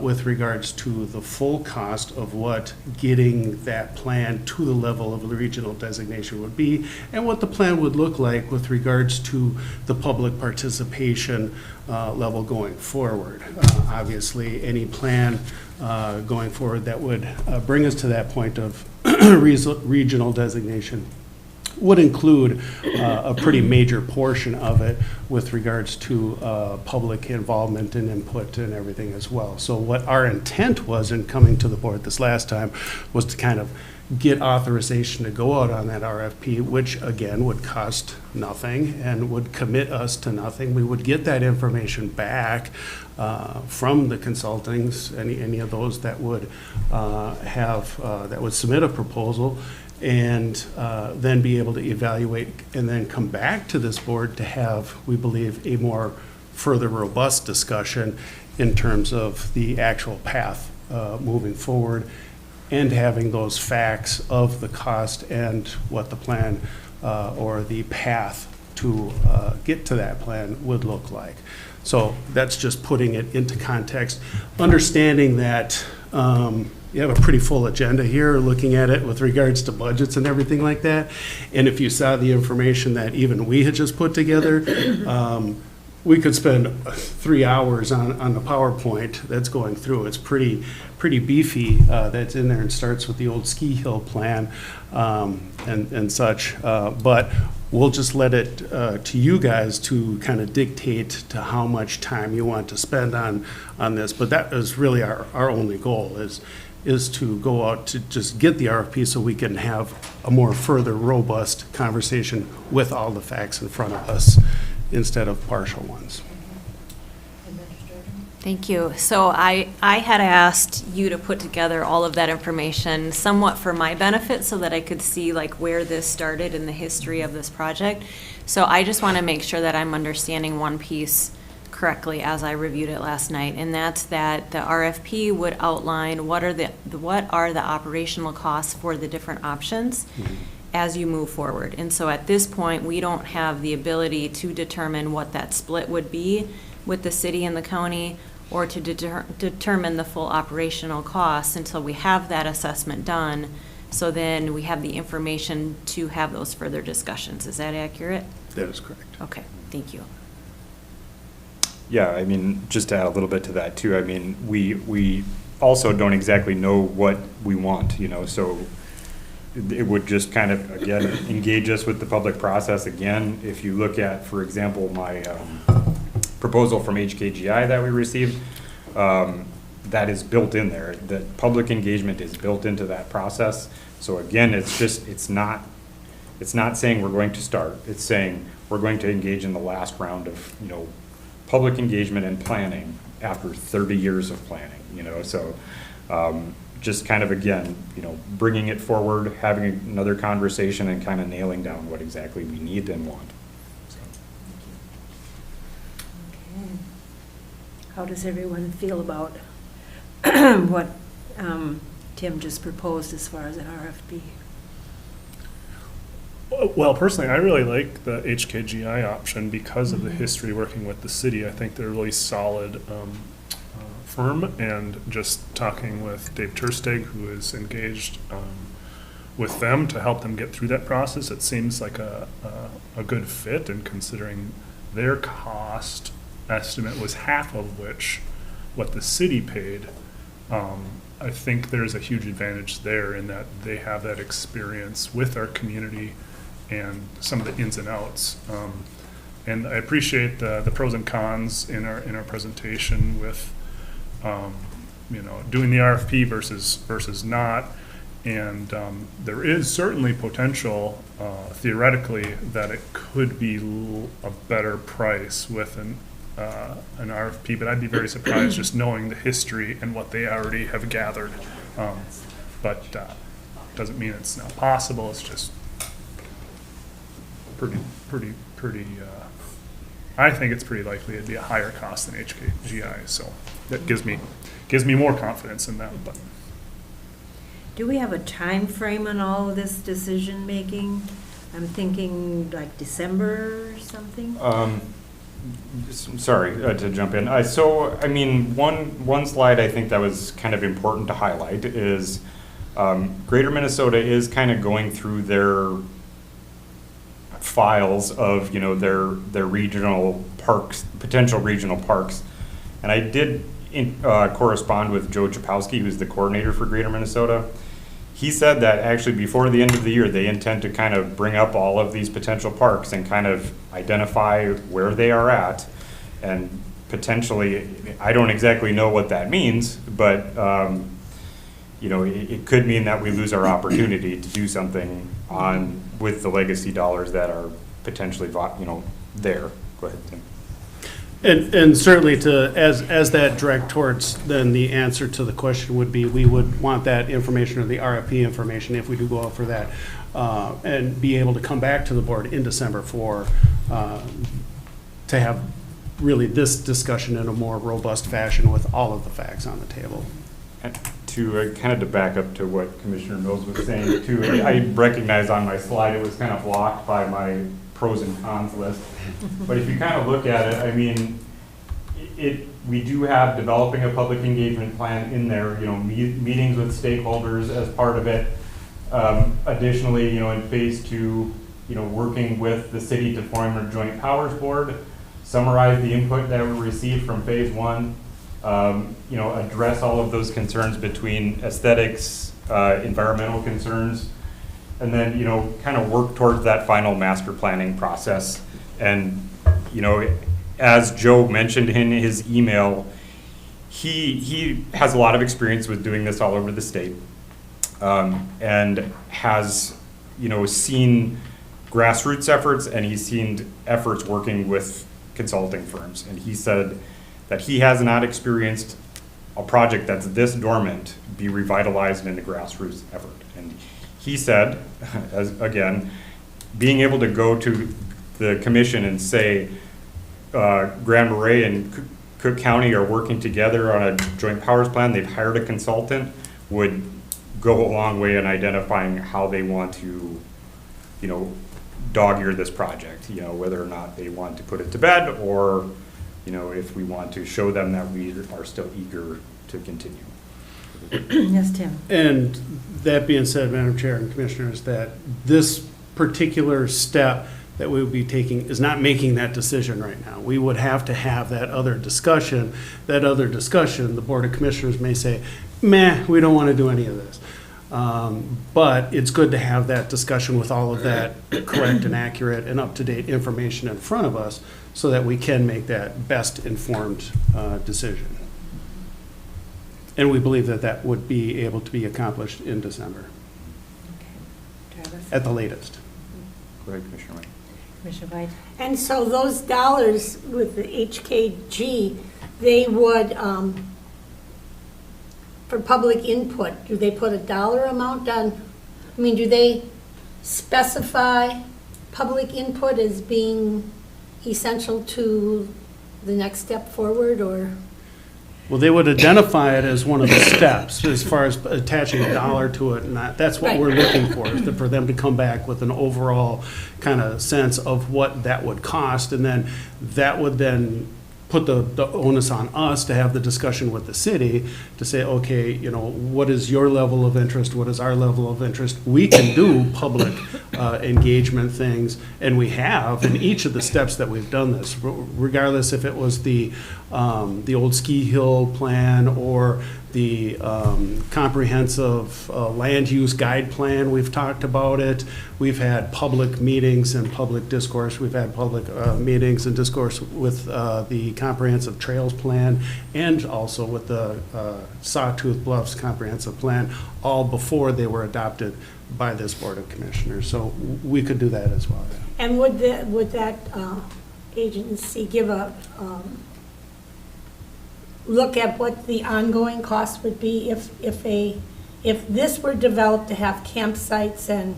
with regards to the full cost of what getting that plan to the level of the regional designation would be, and what the plan would look like with regards to the public participation level going forward. Obviously, any plan going forward that would bring us to that point of regional designation would include a pretty major portion of it with regards to public involvement and input and everything as well. So what our intent was in coming to the board this last time was to kind of get authorization to go out on that RFP, which again would cost nothing and would commit us to nothing. We would get that information back from the consultants, any of those that would that would submit a proposal, and then be able to evaluate and then come back to this board to have, we believe, a more further robust discussion in terms of the actual path moving forward, and having those facts of the cost and what the plan or the path to get to that plan would look like. So that's just putting it into context, understanding that you have a pretty full agenda here, looking at it with regards to budgets and everything like that. And if you saw the information that even we had just put together, we could spend 3 hours on the PowerPoint that's going through. It's pretty beefy that's in there, and starts with the old ski hill plan and such. But we'll just let it to you guys to kind of dictate to how much time you want to spend on this. But that is really our only goal, is to go out to just get the RFP so we can have a more further robust conversation with all the facts in front of us instead of partial ones. Thank you. So I had asked you to put together all of that information somewhat for my benefit so that I could see like where this started in the history of this project. So I just want to make sure that I'm understanding one piece correctly as I reviewed it last night, and that's that the RFP would outline what are the operational costs for the different options as you move forward. And so at this point, we don't have the ability to determine what that split would be with the city and the county, or to determine the full operational costs until we have that assessment done. So then we have the information to have those further discussions. Is that accurate? That is correct. Okay, thank you. Yeah, I mean, just to add a little bit to that too, I mean, we also don't exactly know what we want, you know, so it would just kind of, again, engage us with the public process again. If you look at, for example, my proposal from HKGI that we received, that is built in there. The public engagement is built into that process. So again, it's not saying we're going to start. It's saying we're going to engage in the last round of, you know, public engagement and planning after 30 years of planning, you know, so just kind of, again, you know, bringing it forward, having another conversation, and kind of nailing down what exactly we need and want. So. Okay. How does everyone feel about what Tim just proposed as far as an RFP? Well, personally, I really like the HKGI option because of the history working with the city. I think they're a really solid firm, and just talking with Dave Tersteg, who is engaged with them to help them get through that process, it seems like a good fit, and considering their cost estimate was half of which what the city paid, I think there's a huge advantage there in that they have that experience with our community and some of the ins and outs. And I appreciate the pros and cons in our presentation with you know, doing the RFP versus not. And there is certainly potential theoretically that it could be a better price with an RFP, but I'd be very surprised just knowing the history and what they already have gathered. But doesn't mean it's not possible. It's just pretty. I think it's pretty likely it'd be a higher cost than HKGI, so that gives me more confidence in that. But Do we have a time frame on all of this decision making? I'm thinking like December or something? Sorry to jump in. So, I mean, one slide I think that was kind of important to highlight is Greater Minnesota is kind of going through their files of, you know, their regional parks, potential regional parks. And I did correspond with Joe Chapowski, who's the coordinator for Greater Minnesota. He said that actually before the end of the year, they intend to kind of bring up all of these potential parks and kind of identify where they are at. And potentially, I don't exactly know what that means, but you know, it could mean that we lose our opportunity to do something with the legacy dollars that are potentially, you know, there. Go ahead, Tim. And certainly as that direct towards, then the answer to the question would be, we would want that information or the RFP information if we do go out for that, and be able to come back to the board in December to have really this discussion in a more robust fashion with all of the facts on the table. And to kind of to back up to what Commissioner Mills was saying too, I recognize on my slide it was kind of blocked by my pros and cons list. But if you kind of look at it, I mean, we do have developing a public engagement plan in there, you know, meetings with stakeholders as part of it. Additionally, you know, in phase 2, you know, working with the city to form a joint powers board, summarize the input that we received from phase 1, you know, address all of those concerns between aesthetics, environmental concerns, and then, you know, kind of work towards that final master planning process. And, you know, as Joe mentioned in his email, he has a lot of experience with doing this all over the state, and has, you know, seen grassroots efforts, and he's seen efforts working with consulting firms. And he said that he has not experienced a project that's this dormant be revitalized in the grassroots effort. And he said, again, being able to go to the commission and say, Grand Marais and Cook County are working together on a joint powers plan, they've hired a consultant, would go a long way in identifying how they want to, you know, dog-ear this project, you know, whether or not they want to put it to bed, or, you know, if we want to show them that we are still eager to continue. Yes, Tim? And that being said, Madam Chair and Commissioners, that this particular step that we would be taking is not making that decision right now. We would have to have that other discussion. That other discussion, the Board of Commissioners may say, meh, we don't want to do any of this. But it's good to have that discussion with all of that correct and accurate and up-to-date information in front of us so that we can make that best informed decision. And we believe that that would be able to be accomplished in December Okay. Travis? at the latest. Go ahead, Commissioner White. Commissioner White? And so those dollars with the HKG, they would, for public input, do they put a dollar amount on, I mean, do they specify public input as being essential to the next step forward, or? Well, they would identify it as one of the steps as far as attaching a dollar to it, and that's what we're looking for, is for them to come back with an overall kind of sense of what that would cost, and then that would then put the onus on us to have the discussion with the city to say, okay, you know, what is your level of interest? What is our level of interest? We can do public engagement things, and we have in each of the steps that we've done this, regardless if it was the old ski hill plan or the comprehensive land use guide plan. We've talked about it. We've had public meetings and public discourse. We've had public meetings and discourse with the comprehensive trails plan, and also with the Sawtooth Bluffs comprehensive plan, all before they were adopted by this Board of Commissioners. So we could do that as well. And would that agency give a look at what the ongoing cost would be if this were developed to have campsites and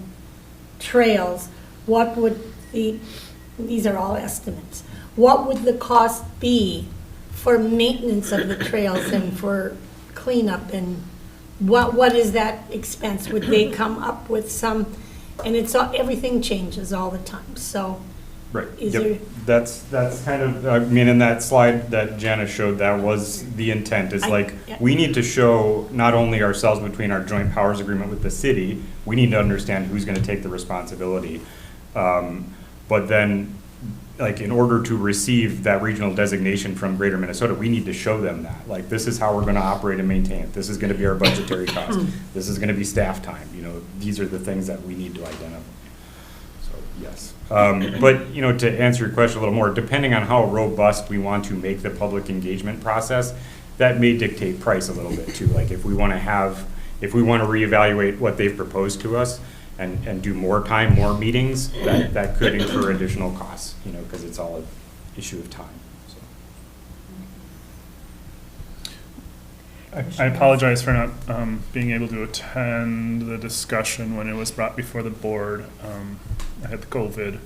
trails? What would these are all estimates, what would the cost be for maintenance of the trails and for cleanup, and what is that expense? Would they come up with some And everything changes all the time, so. Right. Is Yep. there- That's kind of, I mean, in that slide that Janice showed, that was the intent, is like, Yeah. we need to show not only ourselves between our joint powers agreement with the city, we need to understand who's gonna take the responsibility. But then, like, in order to receive that regional designation from Greater Minnesota, we need to show them that. Like, this is how we're gonna operate and maintain it. This is gonna be our budgetary cost. This is gonna be staff time, you know, these are the things that we need to identify. So, yes. But, you know, to answer your question a little more, depending on how robust we want to make the public engagement process, that may dictate price a little bit too. Like, if we want to reevaluate what they've proposed to us and do more time, more meetings, that could incur additional costs, you know, because it's all an issue of time, so. I apologize for not being able to attend the discussion when it was brought before the board. I had the COVID,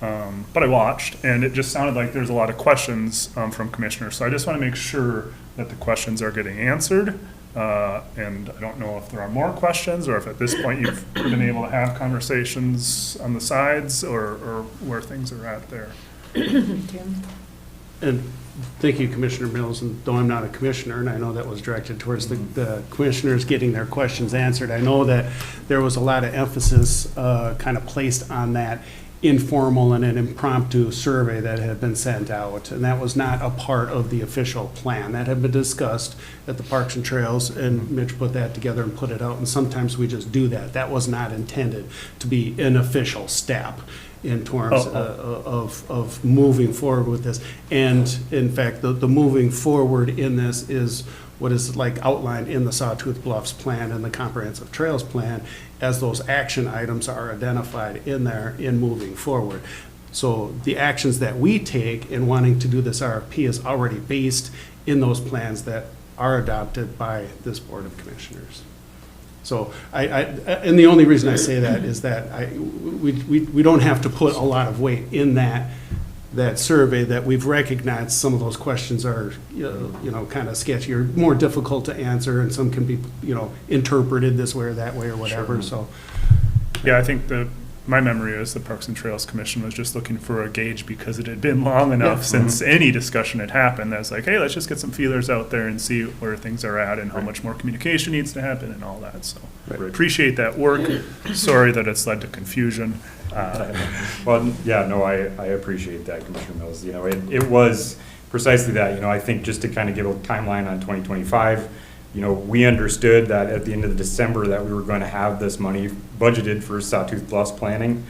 but I watched, and it just sounded like there's a lot of questions from commissioners. So I just want to make sure that the questions are getting answered. And I don't know if there are more questions, or if at this point you've been able to have conversations on the sides, or where things are at there. Tim? And thank you, Commissioner Mills, and though I'm not a commissioner, and I know that was directed towards the commissioners getting their questions answered, I know that there was a lot of emphasis kind of placed on that informal and an impromptu survey that had been sent out, and that was not a part of the official plan. That had been discussed at the Parks and Trails, and Mitch put that together and put it out, and sometimes we just do that. That was not intended to be an official step in terms of moving forward with this. And in fact, the moving forward in this is what is like outlined in the Sawtooth Bluffs plan and the Comprehensive Trails plan, as those action items are identified in there in moving forward. So the actions that we take in wanting to do this RFP is already based in those plans that are adopted by this Board of Commissioners. So and the only reason I say that is that we don't have to put a lot of weight in that survey, that we've recognized some of those questions are, you know, kind of sketchy or more difficult to answer, and some can be, you know, interpreted this way or that way or whatever, so. Yeah, I think my memory is the Parks and Trails Commission was just looking for a gauge, because it had been long enough Yeah. since any discussion had happened. That's like, hey, let's just get some feelers out there and see where things are at and how much more communication needs to happen and all that. So Right. appreciate that work. Sorry that it's led to confusion. Well, yeah, no, I appreciate that, Commissioner Mills. You know, it was precisely that. You know, I think just to kind of give a timeline on 2025, you know, we understood that at the end of December that we were going to have this money budgeted for Sawtooth Bluffs planning.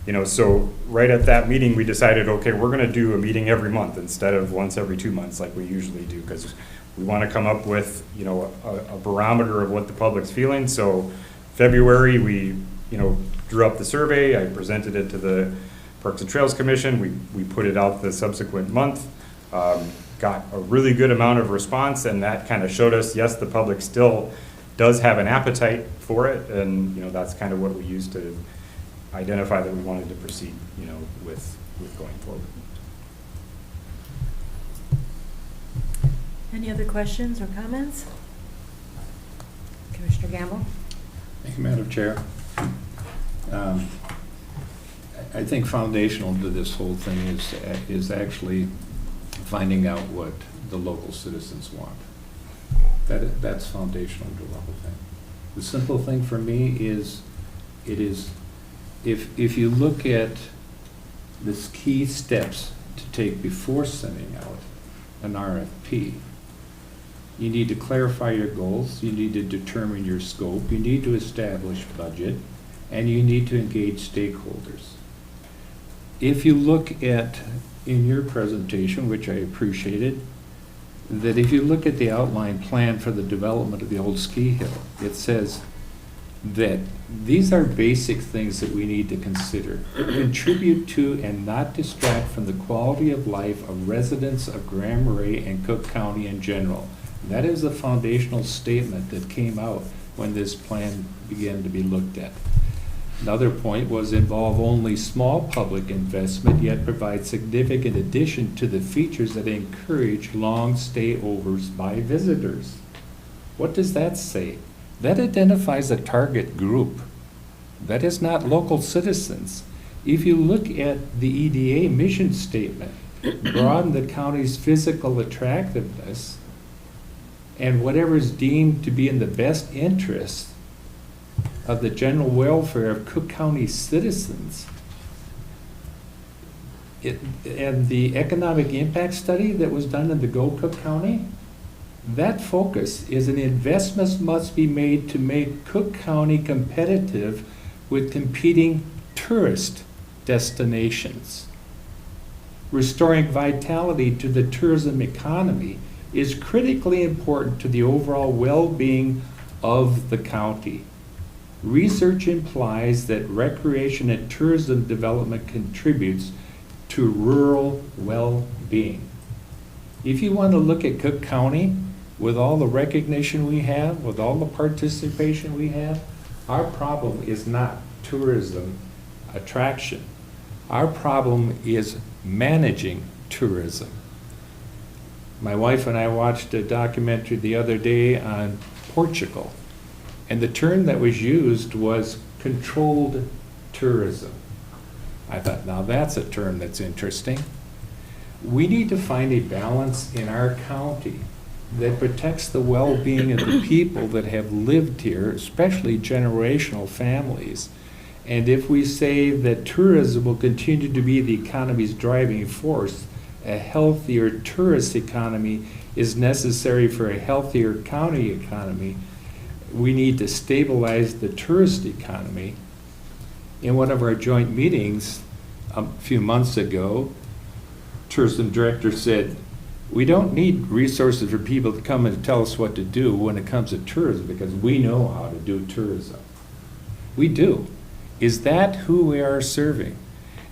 You know, so right at that meeting, we decided, okay, we're going to do a meeting every month instead of once every 2 months like we usually do, because we want to come up with, you know, a barometer of what the public's feeling. So February, we, you know, drew up the survey. I presented it to the Parks and Trails Commission. We put it out the subsequent month. Got a really good amount of response, and that kind of showed us, yes, the public still does have an appetite for it, and, you know, that's kind of what we used to identify that we wanted to proceed, you know, with going forward. Any other questions or comments? Commissioner Gamble? Thank you, Madam Chair. I think foundational to this whole thing is actually finding out what the local citizens want. That's foundational to the whole thing. The simple thing for me is, if you look at the key steps to take before sending out an RFP, you need to clarify your goals, you need to determine your scope, you need to establish budget, and you need to engage stakeholders. If you look at, in your presentation, which I appreciated, that if you look at the outline plan for the development of the old ski hill, it says that these are basic things that we need to consider, contribute to and not distract from the quality of life of residents of Grand Marais and Cook County in general. That is the foundational statement that came out when this plan began to be looked at. Another point was involve only small public investment, yet provide significant addition to the features that encourage long stayovers by visitors. What does that say? That identifies a target group. That is not local citizens. If you look at the EDA mission statement, broaden the county's physical attractiveness and whatever is deemed to be in the best interest of the general welfare of Cook County citizens. And the economic impact study that was done in the Go Cook County, that focus is an investment must be made to make Cook County competitive with competing tourist destinations. Restoring vitality to the tourism economy is critically important to the overall well-being of the county. Research implies that recreation and tourism development contributes to rural well-being. If you want to look at Cook County, with all the recognition we have, with all the participation we have, our problem is not tourism attraction. Our problem is managing tourism. My wife and I watched a documentary the other day on Portugal, and the term that was used was controlled tourism. I thought, now that's a term that's interesting. We need to find a balance in our county that protects the well-being of the people that have lived here, especially generational families. And if we say that tourism will continue to be the economy's driving force, a healthier tourist economy is necessary for a healthier county economy. We need to stabilize the tourist economy. In one of our joint meetings a few months ago, tourism director said, we don't need resources for people to come and tell us what to do when it comes to tourism, because we know how to do tourism. We do. Is that who we are serving?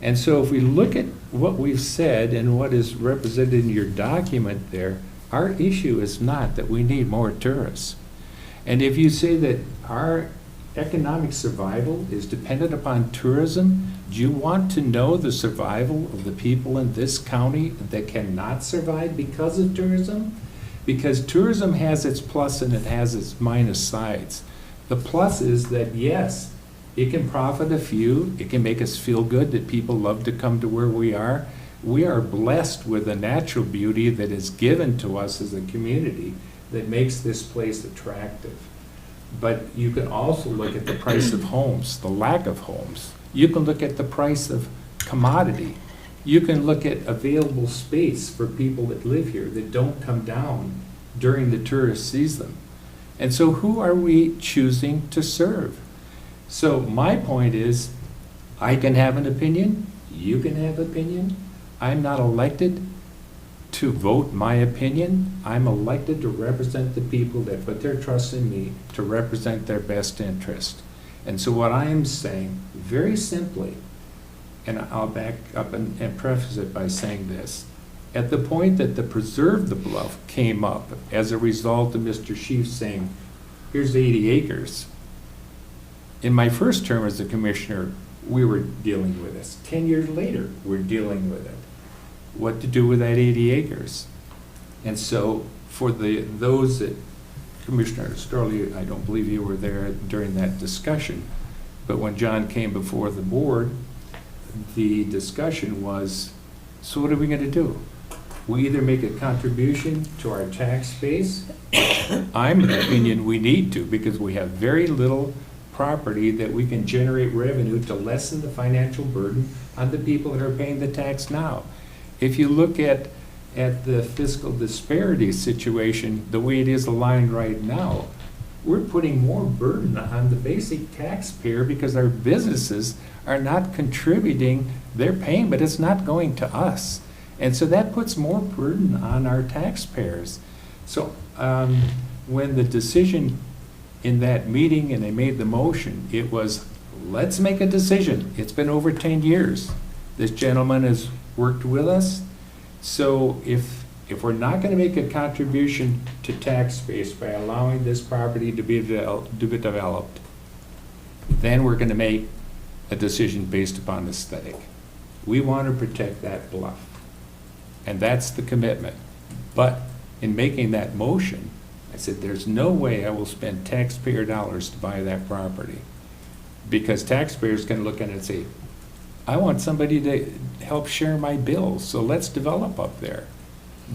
And so if we look at what we've said and what is represented in your document there, our issue is not that we need more tourists. And if you say that our economic survival is dependent upon tourism, do you want to know the survival of the people in this county that cannot survive because of tourism? Because tourism has its plus and it has its minus sides. The plus is that, yes, it can profit a few. It can make us feel good that people love to come to where we are. We are blessed with the natural beauty that is given to us as a community that makes this place attractive. But you can also look at the price of homes, the lack of homes. You can look at the price of commodity. You can look at available space for people that live here that don't come down during the tourist season. And so who are we choosing to serve? So my point is, I can have an opinion, you can have opinion. I'm not elected to vote my opinion. I'm elected to represent the people that put their trust in me to represent their best interest. And so what I am saying, very simply, and I'll back up and preface it by saying this, at the point that the Preserve the Bluff came up as a result of Mr. Sheaf saying, here's 80 acres. In my first term as a commissioner, we were dealing with this. 10 years later, we're dealing with it. What to do with that 80 acres? And so for those that, Commissioner Storley, I don't believe you were there during that discussion, but when John came before the board, the discussion was, so what are we going to do? We either make a contribution to our tax base. I'm of the opinion we need to, because we have very little property that we can generate revenue to lessen the financial burden on the people that are paying the tax now. If you look at the fiscal disparity situation, the way it is aligned right now, we're putting more burden on the basic taxpayer because our businesses are not contributing. They're paying, but it's not going to us. And so that puts more burden on our taxpayers. So when the decision in that meeting and they made the motion, it was, let's make a decision. It's been over 10 years. This gentleman has worked with us. So if we're not going to make a contribution to tax base by allowing this property to be developed, then we're going to make a decision based upon aesthetic. We want to protect that bluff. And that's the commitment. But in making that motion, I said, there's no way I will spend taxpayer dollars to buy that property. Because taxpayers can look at it and say, I want somebody to help share my bills, so let's develop up there.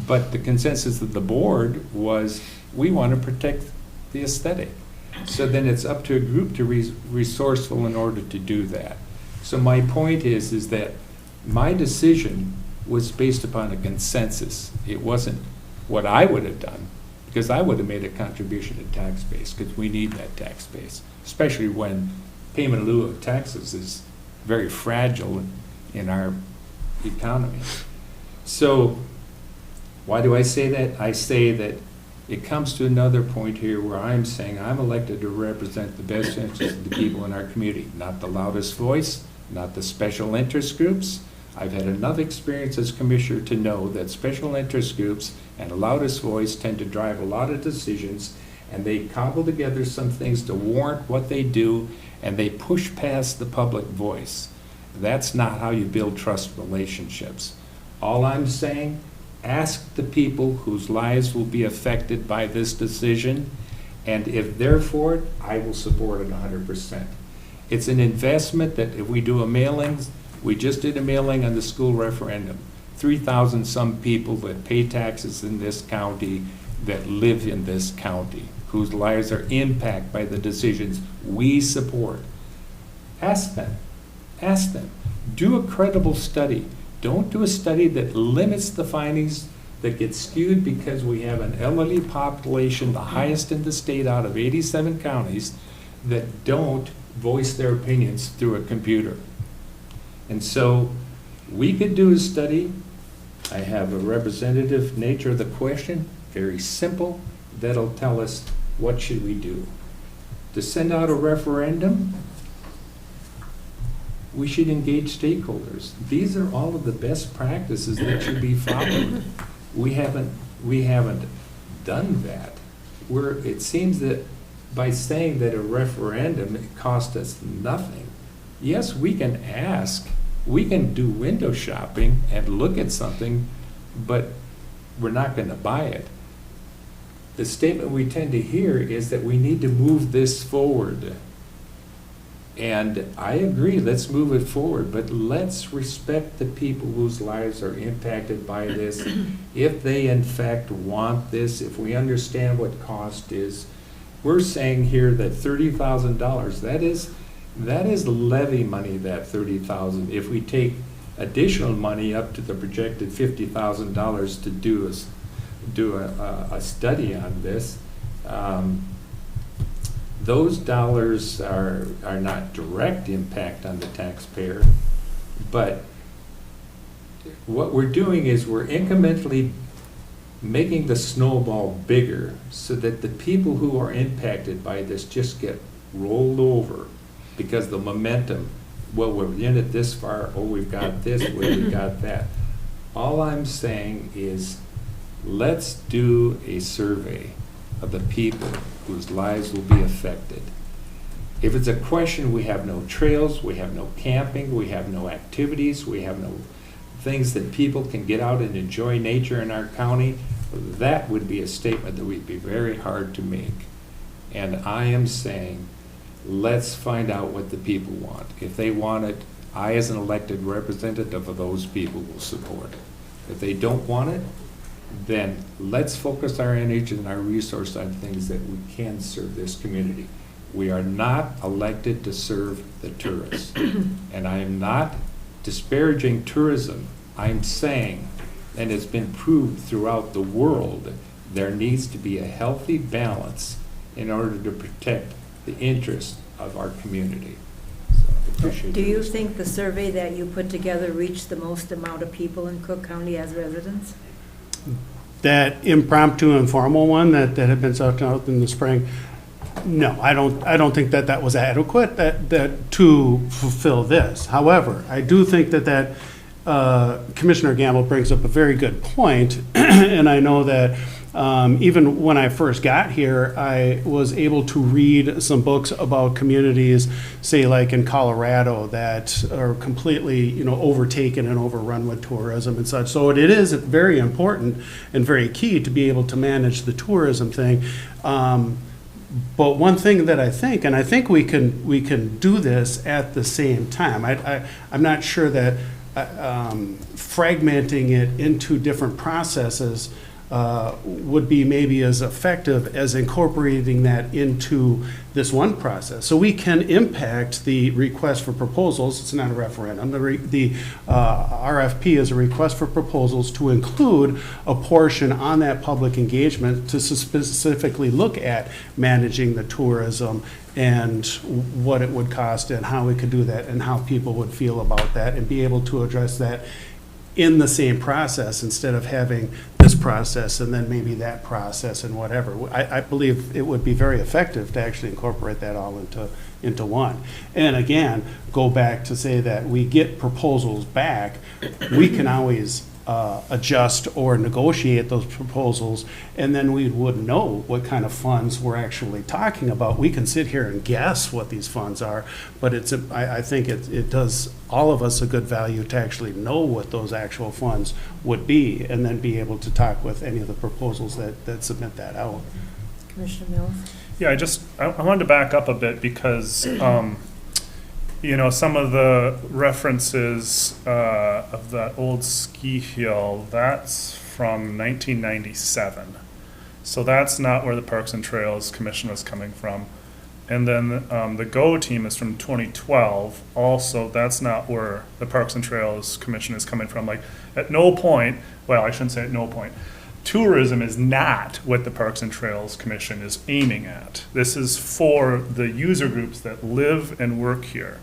But the consensus of the board was, we want to protect the aesthetic. So then it's up to a group to be resourceful in order to do that. So my point is that my decision was based upon a consensus. It wasn't what I would have done, because I would have made a contribution to tax base, because we need that tax base, especially when payment in lieu of taxes is very fragile in our economy. So why do I say that? I say that it comes to another point here where I'm saying I'm elected to represent the best interests of the people in our community, not the loudest voice, not the special interest groups. I've had enough experience as commissioner to know that special interest groups and the loudest voice tend to drive a lot of decisions, and they cobble together some things to warrant what they do, and they push past the public voice. That's not how you build trust relationships. All I'm saying, ask the people whose lives will be affected by this decision, and if they're for it, I will support it 100%. It's an investment that if we do a mailing, we just did a mailing on the school referendum. 3,000 some people that pay taxes in this county, that live in this county, whose lives are impacted by the decisions we support. Ask them. Ask them. Do a credible study. Don't do a study that limits the findings, that gets skewed because we have an elderly population, the highest in the state out of 87 counties, that don't voice their opinions through a computer. And so we could do a study. I have a representative nature of the question, very simple, that'll tell us what should we do. To send out a referendum, we should engage stakeholders. These are all of the best practices that should be followed. We haven't done that. It seems that by saying that a referendum, it cost us nothing. Yes, we can ask, we can do window shopping and look at something, but we're not going to buy it. The statement we tend to hear is that we need to move this forward. And I agree, let's move it forward, but let's respect the people whose lives are impacted by this. If they in fact want this, if we understand what cost is, we're saying here that $30,000, that is levy money, that $30,000. If we take additional money up to the projected $50,000 to do a study on this, those dollars are not direct impact on the taxpayer, but what we're doing is we're incrementally making the snowball bigger so that the people who are impacted by this just get rolled over because the momentum, well, we're in it this far, oh, we've got this, well, we've got that. All I'm saying is let's do a survey of the people whose lives will be affected. If it's a question, we have no trails, we have no camping, we have no activities, we have no things that people can get out and enjoy nature in our county, that would be a statement that would be very hard to make. And I am saying, let's find out what the people want. If they want it, I as an elected representative of those people will support it. If they don't want it, then let's focus our energy and our resource on things that we can serve this community. We are not elected to serve the tourists. And I am not disparaging tourism. I'm saying, and it's been proved throughout the world, there needs to be a healthy balance in order to protect the interests of our community. So I appreciate Do you your think the survey that you put together reached the most amount of people in Cook County as residents? That impromptu informal one that had been sent out in the spring, no, I don't think that was adequate that to fulfill this. However, I do think that Commissioner Gamble brings up a very good point, and I know that even when I first got here, I was able to read some books about communities, say like in Colorado, that are completely, overtaken and overrun with tourism and such. So it is very important and very key to be able to manage the tourism thing. But one thing that I think, and I think we can do this at the same time. I'm not sure that fragmenting it into different processes would be maybe as effective as incorporating that into this one process. So we can impact the request for proposals. It's not a referendum. The RFP is a request for proposals to include a portion on that public engagement to specifically look at managing the tourism and what it would cost and how we could do that and how people would feel about that and be able to address that in the same process instead of having this process and then maybe that process and whatever. I believe it would be very effective to actually incorporate that all into one. And again, go back to say that we get proposals back, we can always adjust or negotiate those proposals, and then we would know what kind of funds we're actually talking about. We can sit here and guess what these funds are, but I think it does all of us a good value to actually know what those actual funds would be, and then be able to talk with any of the proposals that submit that out. Commissioner Mills? Yeah, I wanted to back up a bit because, you know, some of the references of that old ski hill, that's from 1997. So that's not where the Parks and Trails Commission is coming from. And then the GO team is from 2012. Also, that's not where the Parks and Trails Commission is coming from. Like, at no point, well, I shouldn't say at no point, tourism is not what the Parks and Trails Commission is aiming at. This is for the user groups that live and work here.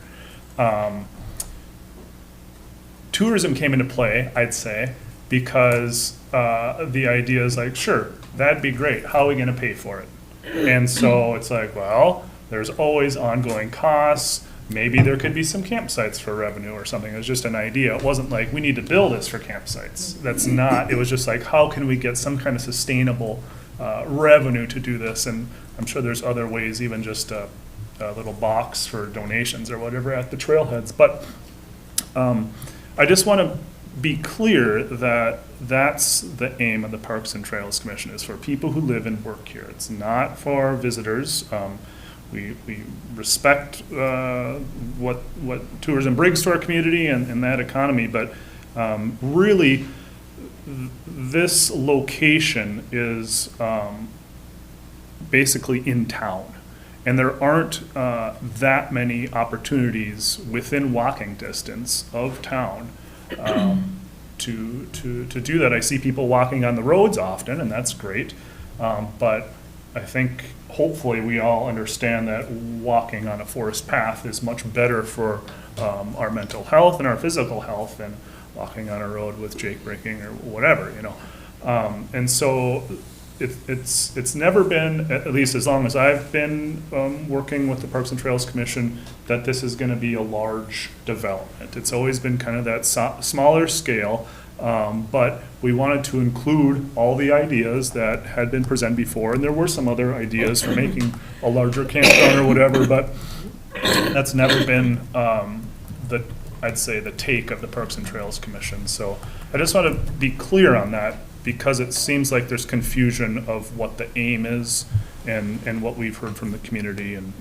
Tourism came into play, I'd say, because the idea is like, sure, that'd be great. How are we going to pay for it? And so it's like, well, there's always ongoing costs. Maybe there could be some campsites for revenue or something. It was just an idea. It wasn't like we need to build this for campsites. That's not. It was just like, how can we get some kind of sustainable revenue to do this? And I'm sure there's other ways, even just a little box for donations or whatever at the trailheads. But I just want to be clear that that's the aim of the Parks and Trails Commission, is for people who live and work here. It's not for visitors. We respect what tourism brings to our community and that economy, but really this location is basically in town. And there aren't that many opportunities within walking distance of town to do that. I see people walking on the roads often, and that's great. But I think hopefully we all understand that walking on a forest path is much better for our mental health and our physical health than walking on a road with jake braking or whatever, you know. And so it's never been, at least as long as I've been working with the Parks and Trails Commission, that this is going to be a large development. It's always been kind of that smaller scale, but we wanted to include all the ideas that had been presented before, and there were some other ideas for making a larger campground or whatever, but that's never been I'd say the take of the Parks and Trails Commission. So I just want to be clear on that, because it seems like there's confusion of what the aim is and what we've heard from the community. And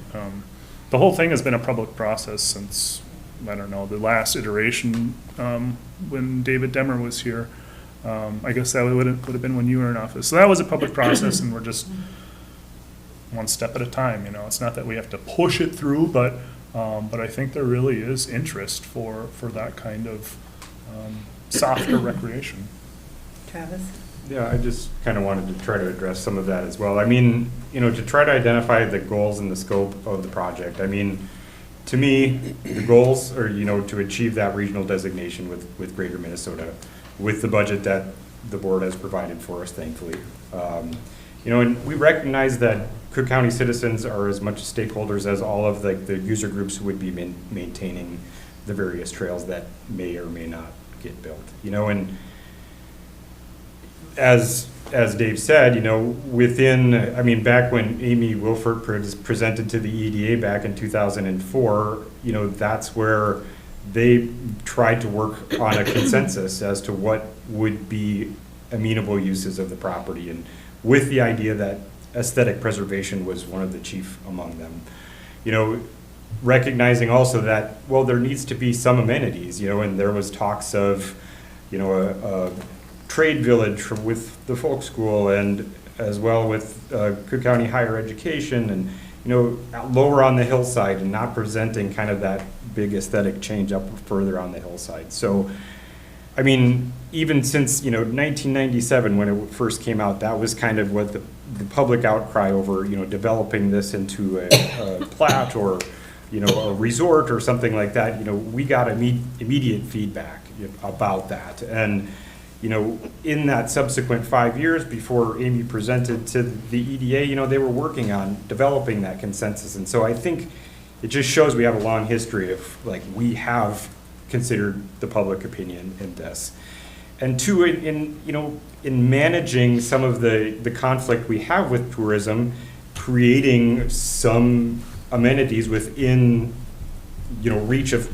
the whole thing has been a public process since, I don't know, the last iteration when David Demmer was here. I guess that would have been when you were in office. So that was a public process, and we're just one step at a time. You know, it's not that we have to push it through, but I think there really is interest for that kind of softer recreation. Travis? Yeah, I just kind of wanted to try to address some of that as well. I mean, you know, to try to identify the goals and the scope of the project. I mean, to me, the goals are, you know, to achieve that regional designation with Greater Minnesota, with the budget that the board has provided for us, thankfully. You know, and we recognize that Cook County citizens are as much stakeholders as all of the user groups who would be maintaining the various trails that may or may not get built. You know, and as Dave said, you know, within, I mean, back when Amy Wilford presented to the EDA back in 2004, you know, that's where they tried to work on a consensus as to what would be amenable uses of the property, and with the idea that aesthetic preservation was one of the chief among them. You know, recognizing also that, well, there needs to be some amenities, you know, and there was talks of, you know, a trade village with the folk school and as well with Cook County Higher Education and, you know, lower on the hillside and not presenting kind of that big aesthetic change up further on the hillside. So, I mean, even since, you know, 1997 when it first came out, that was kind of what the public outcry over, you know, developing this into a plat or, you know, a resort or something like that. You know, we got immediate feedback about that. And, you know, in that subsequent 5 years before Amy presented to the EDA, you know, they were working on developing that consensus. And so I think it just shows we have a long history of, like, we have considered the public opinion in this. And two, in you know, in managing some of the conflict we have with tourism, creating some amenities within, you know, reach of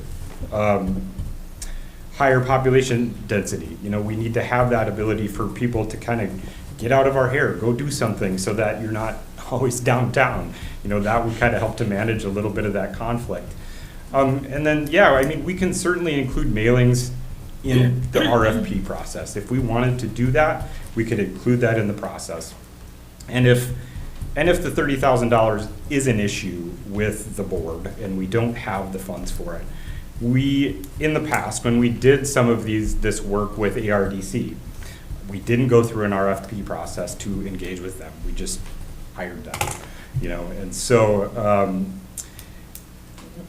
higher population density. You know, we need to have that ability for people to kind of get out of our hair, go do something so that you're not always downtown. You know, that would kind of help to manage a little bit of that conflict. And then, yeah, I mean, we can certainly include mailings in the RFP process. If we wanted to do that, we could include that in the process. And if the $30,000 is an issue with the board and we don't have the funds for it, we, in the past, when we did some of this work with ARDC, we didn't go through an RFP process to engage with them. We just hired them, you know, and so,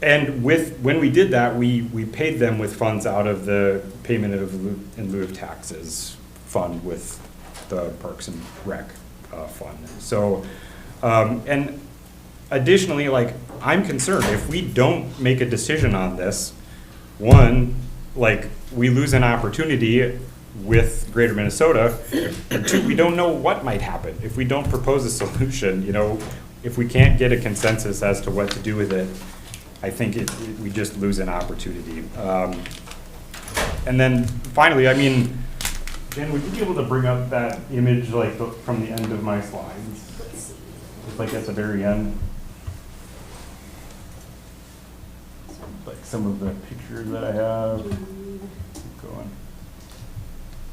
and when we did that, we paid them with funds out of the payment in lieu of taxes fund with the Parks and Rec fund. So, and additionally, like, I'm concerned if we don't make a decision on this, one, like, we lose an opportunity with Greater Minnesota, and two, we don't know what might happen if we don't propose a solution. You know, if we can't get a consensus as to what to do with it, I think we just lose an opportunity. And then finally, I mean, Jen, would you be able to bring up that image like from the end of my slides? Just like at the very end. Like some of the pictures that I have. Keep going.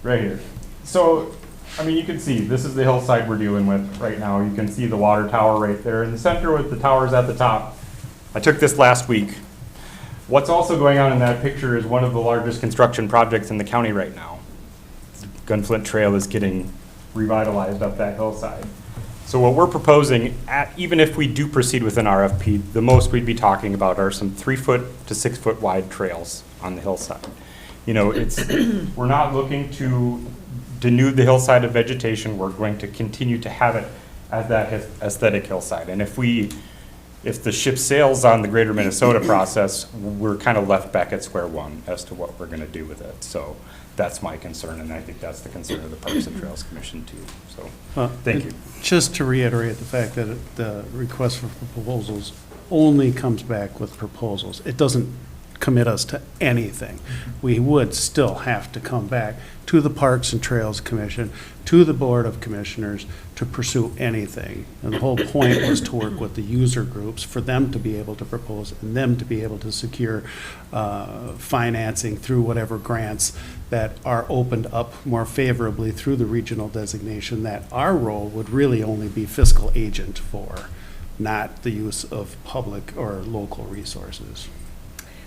Right here. So, I mean, you can see this is the hillside we're dealing with right now. You can see the water tower right there in the center with the towers at the top. I took this last week. What's also going on in that picture is one of the largest construction projects in the county right now. Gunflint Trail is getting revitalized up that hillside. So what we're proposing, even if we do proceed with an RFP, the most we'd be talking about are some 3-foot to 6-foot wide trails on the hillside. You know, we're not looking to denude the hillside of vegetation. We're going to continue to have it as that aesthetic hillside. And if the ship sails on the Greater Minnesota process, we're kind of left back at square one as to what we're going to do with it. So that's my concern, and I think that's the concern of the Parks and Trails Commission too. So, thank you. Just to reiterate the fact that the request for proposals only comes back with proposals. It doesn't commit us to anything. We would still have to come back to the Parks and Trails Commission, to the Board of Commissioners to pursue anything. And the whole point was to work with the user groups for them to be able to propose and them to be able to secure financing through whatever grants that are opened up more favorably through the regional designation that our role would really only be fiscal agent for, not the use of public or local resources.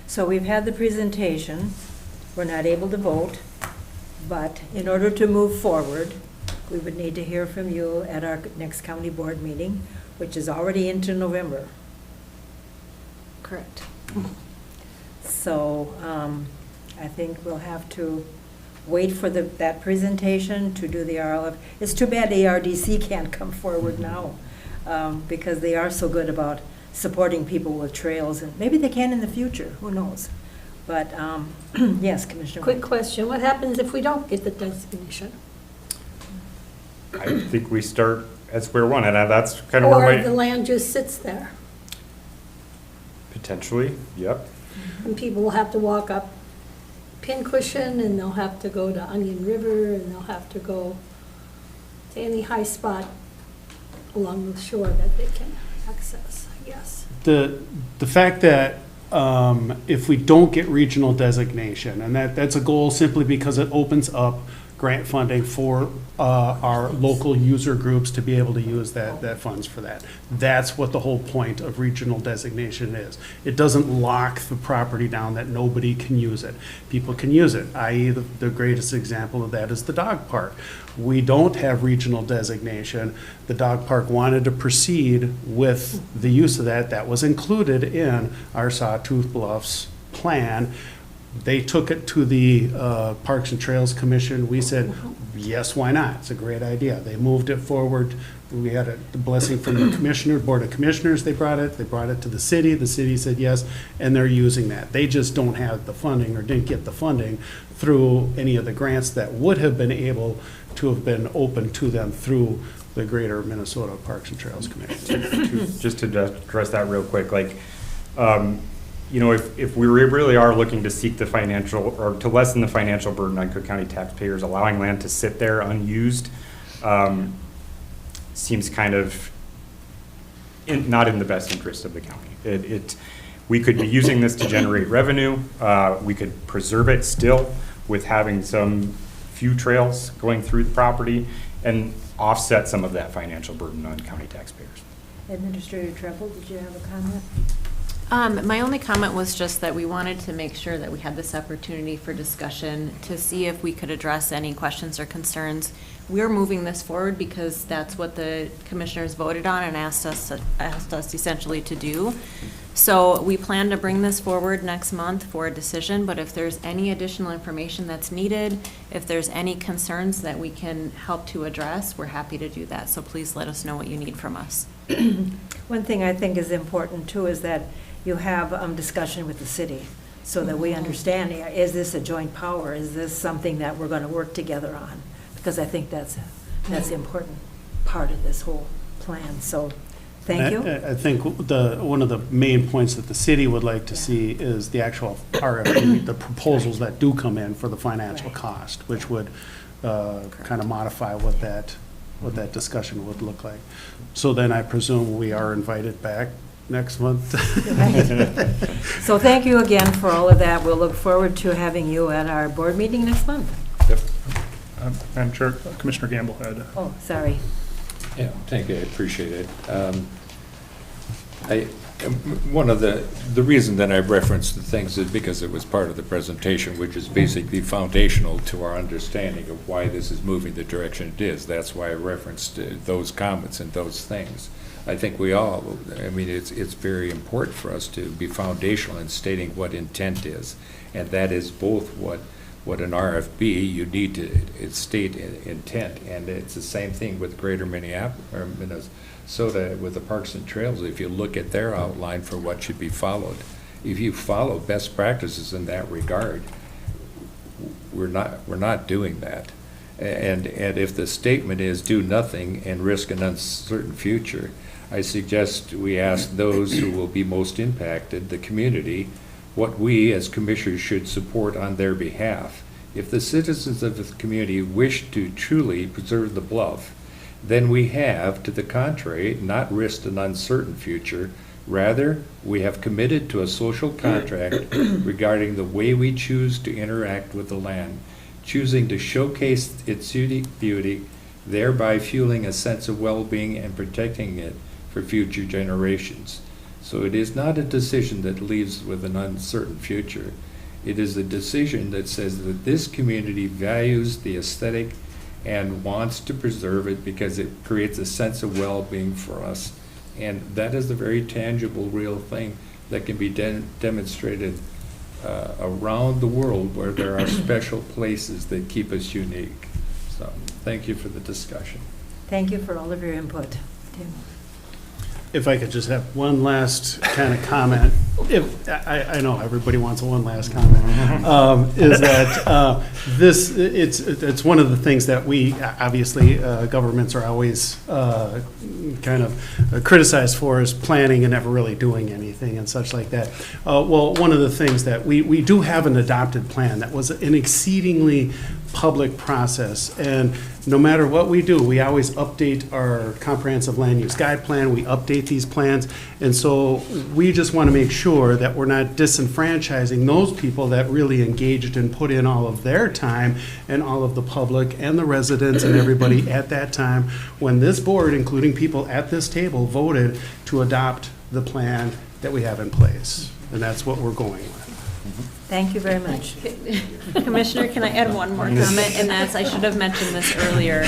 So we've had the presentation. We're not able to vote, but in order to move forward, we would need to hear from you at our next county board meeting, which is already into November. Correct. So I think we'll have to wait for that presentation to do the RLF. It's too bad ARDC can't come forward now because they are so good about supporting people with trails, and maybe they can in the future, who knows? But, yes, Commissioner. Quick question, what happens if we don't get the designation? I think we start at square one, and that's kind of where Or the land just sits there, potentially, yep. and people will have to walk up Pincushion, and they'll have to go to Onion River, and they'll have to go to any high spot along the shore that they can access, I guess. The fact that if we don't get regional designation, and that's a goal simply because it opens up grant funding for our local user groups to be able to use that funds for that. That's what the whole point of regional designation is. It doesn't lock the property down that nobody can use it. People can use it, i.e. the greatest example of that is the dog park. We don't have regional designation. The dog park wanted to proceed with the use of that. That was included in our Sawtooth Bluffs plan. They took it to the Parks and Trails Commission. We said, yes, why not? It's a great idea. They moved it forward. We had a blessing from the commissioner, Board of Commissioners. They brought it to the city. The city said yes, and they're using that. They just don't have the funding, or didn't get the funding through any of the grants that would have been able to have been open to them through the Greater Minnesota Parks and Trails Commission. Just to address that real quick, like, you know, if we really are looking to seek the financial, or to lessen the financial burden on Cook County taxpayers, allowing land to sit there unused seems kind of not in the best interest of the county. We could be using this to generate revenue. We could preserve it still with having some few trails going through the property and offset some of that financial burden on county taxpayers. Administrator Treble, did you have a comment? My only comment was just that we wanted to make sure that we had this opportunity for discussion to see if we could address any questions or concerns. We're moving this forward because that's what the commissioners voted on and asked us essentially to do. So we plan to bring this forward next month for a decision, but if there's any additional information that's needed, if there's any concerns that we can help to address, we're happy to do that. So please let us know what you need from us. One thing I think is important too is that you have discussion with the city so that we understand, is this a joint power? Is this something that we're going to work together on? Because I think that's the important part of this whole plan. So thank you. I think one of the main points that the city would like to see is the actual RFP, the proposals that do come in for the financial Right. cost, which would kind of modify what that discussion would look like. So then I presume we are invited back next month. So thank you again for all of that. We'll look forward to having you at our board meeting next month. Yep. Madam Chair, Commissioner Gamble had. Oh, sorry. Yeah, thank you, I appreciate it. One of the reason that I referenced the things is because it was part of the presentation, which is basically foundational to our understanding of why this is moving the direction it is. That's why I referenced those comments and those things. I think we all, I mean, it's very important for us to be foundational in stating what intent is. And that is both what an RFP, you need to state intent. And it's the same thing with Greater Minnesota with the Parks and Trails. If you look at their outline for what should be followed, if you follow best practices in that regard, we're not doing that. And if the statement is do nothing and risk an uncertain future, I suggest we ask those who will be most impacted, the community, what we as commissioners should support on their behalf. If the citizens of the community wish to truly preserve the bluff, then we have, to the contrary, not risked an uncertain future. Rather, we have committed to a social contract regarding the way we choose to interact with the land, choosing to showcase its unique beauty, thereby fueling a sense of well-being and protecting it for future generations. So it is not a decision that leaves with an uncertain future. It is a decision that says that this community values the aesthetic and wants to preserve it because it creates a sense of well-being for us. And that is a very tangible, real thing that can be demonstrated around the world where there are special places that keep us unique. So thank you for the discussion. Thank you for all of your input. Tim. If I could just have one last kind of comment. I know everybody wants one last comment, is that it's one of the things that we, obviously, governments are always kind of criticized for is planning and never really doing anything and such like that. Well, one of the things that we do have an adopted plan that was an exceedingly public process, and no matter what we do, we always update our comprehensive land use guide plan, we update these plans, and so we just want to make sure that we're not disenfranchising those people that really engaged and put in all of their time and all of the public and the residents and everybody at that time when this board, including people at this table, voted to adopt the plan that we have in place. And that's what we're going with. Thank you very much. Commissioner, can I add one more comment? And that's, I should have mentioned this earlier,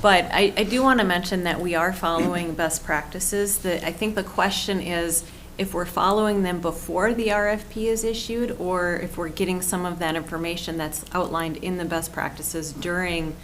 but I do want to mention that we are following best practices. I think the question is if we're following them before the RFP is issued, or if we're getting some of that information that's outlined in the best practices during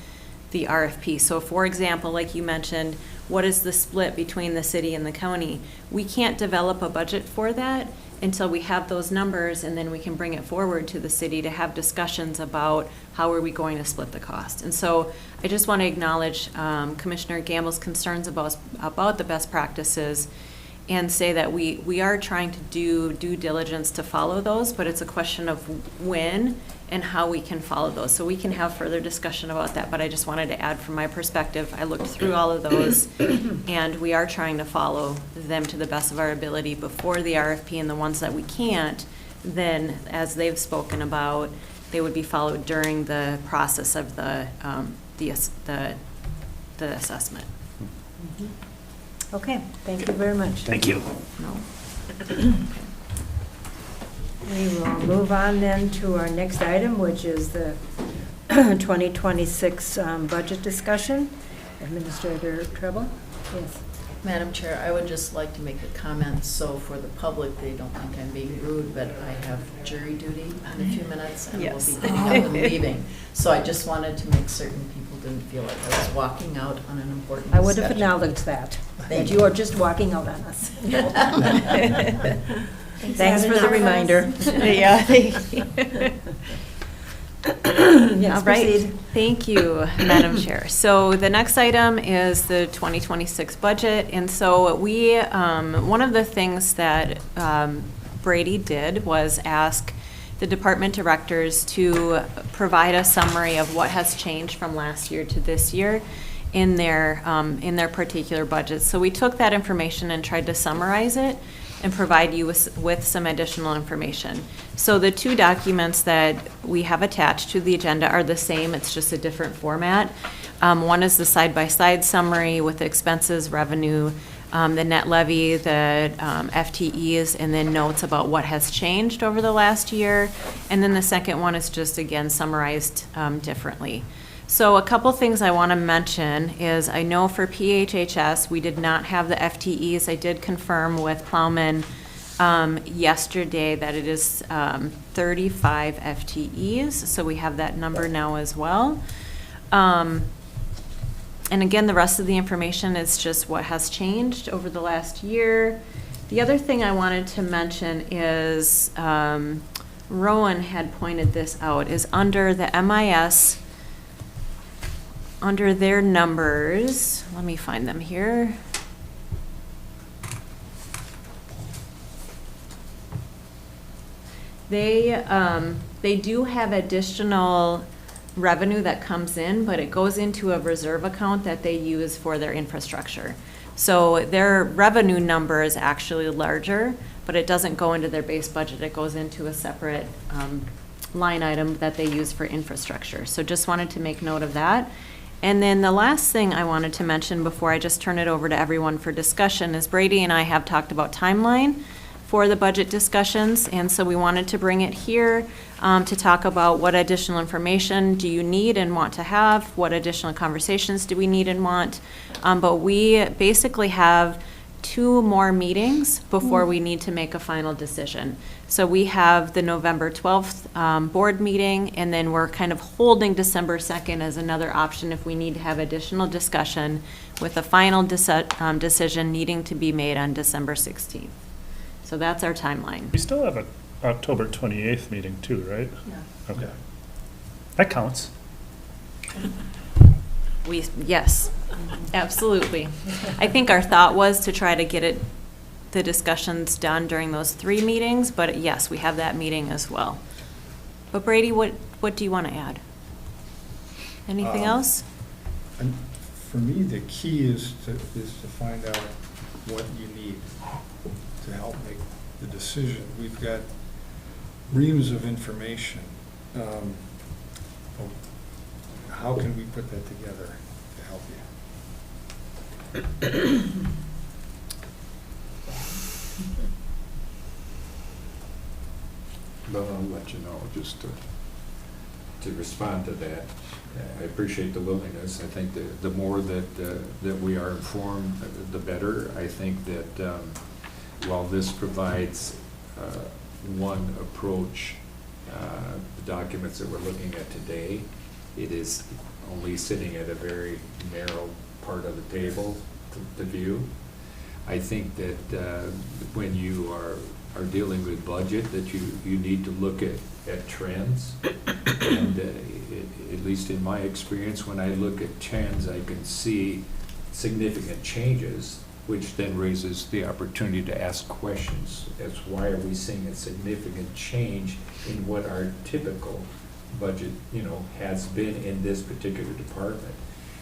the RFP. So for example, like you mentioned, what is the split between the city and the county? We can't develop a budget for that until we have those numbers, and then we can bring it forward to the city to have discussions about how are we going to split the cost. And so I just want to acknowledge Commissioner Gamble's concerns about the best practices and say that we are trying to do due diligence to follow those, but it's a question of when and how we can follow those. So we can have further discussion about that, but I just wanted to add from my perspective, I looked through all of those, and we are trying to follow them to the best of our ability before the RFP, and the ones that we can't, then, as they've spoken about, they would be followed during the process of the assessment. Okay, thank you very much. Thank you. No. We will move on then to our next item, which is the 2026 budget discussion. Administrator Treble? Yes. Madam Chair, I would just like to make a comment, so for the public, they don't think I'm being rude, but I have jury duty in a few minutes, and Yes. we'll be getting up and leaving. So I just wanted to make certain people didn't feel like I was walking out on an important I would have discussion. acknowledged that, Thank that you. you are just walking out on us. Thanks for the reminder. Yeah, thank you. Yes, All right. proceed. Thank you, Madam Chair. So the next item is the 2026 budget. And so we, one of the things that Brady did was ask the department directors to provide a summary of what has changed from last year to this year in their particular budgets. So we took that information and tried to summarize it and provide you with some additional information. So the two documents that we have attached to the agenda are the same, it's just a different format. One is the side-by-side summary with the expenses, revenue, the net levy, the FTEs, and then notes about what has changed over the last year. And then the second one is just, again, summarized differently. So a couple things I want to mention is I know for PHHS, we did not have the FTEs. I did confirm with Plowman yesterday that it is 35 FTEs, so we have that number now as well. And again, the rest of the information is just what has changed over the last year. The other thing I wanted to mention is Rowan had pointed this out, is under the MIS, under their numbers, let me find them here. They do have additional revenue that comes in, but it goes into a reserve account that they use for their infrastructure. So their revenue number is actually larger, but it doesn't go into their base budget. It goes into a separate line item that they use for infrastructure. So just wanted to make note of that. And then the last thing I wanted to mention before I just turn it over to everyone for discussion is Brady and I have talked about timeline for the budget discussions, and so we wanted to bring it here to talk about what additional information do you need and want to have, what additional conversations do we need and want. But we basically have 2 more meetings before we need to make a final decision. So we have the November 12th board meeting, and then we're kind of holding December 2nd as another option if we need to have additional discussion with a final decision needing to be made on December 16th. So that's our timeline. We still have a October 28th meeting too, right? Yeah. Okay. That counts. Yes, absolutely. I think our thought was to try to get the discussions done during those 3 meetings, but yes, we have that meeting as well. But Brady, what do you want to add? Anything else? And for me, the key is to find out what you need to help make the decision. We've got reams of information. How can we put that together to help you? But I'll let you know, just to respond to that. I appreciate the willingness. I think the more that we are informed, the better. I think that while this provides one approach, the documents that we're looking at today, it is only sitting at a very narrow part of the table to view. I think that when you are dealing with budget, that you need to look at trends. And at least in my experience, when I look at trends, I can see significant changes, which then raises the opportunity to ask questions as why are we seeing a significant change in what our typical budget, has been in this particular department.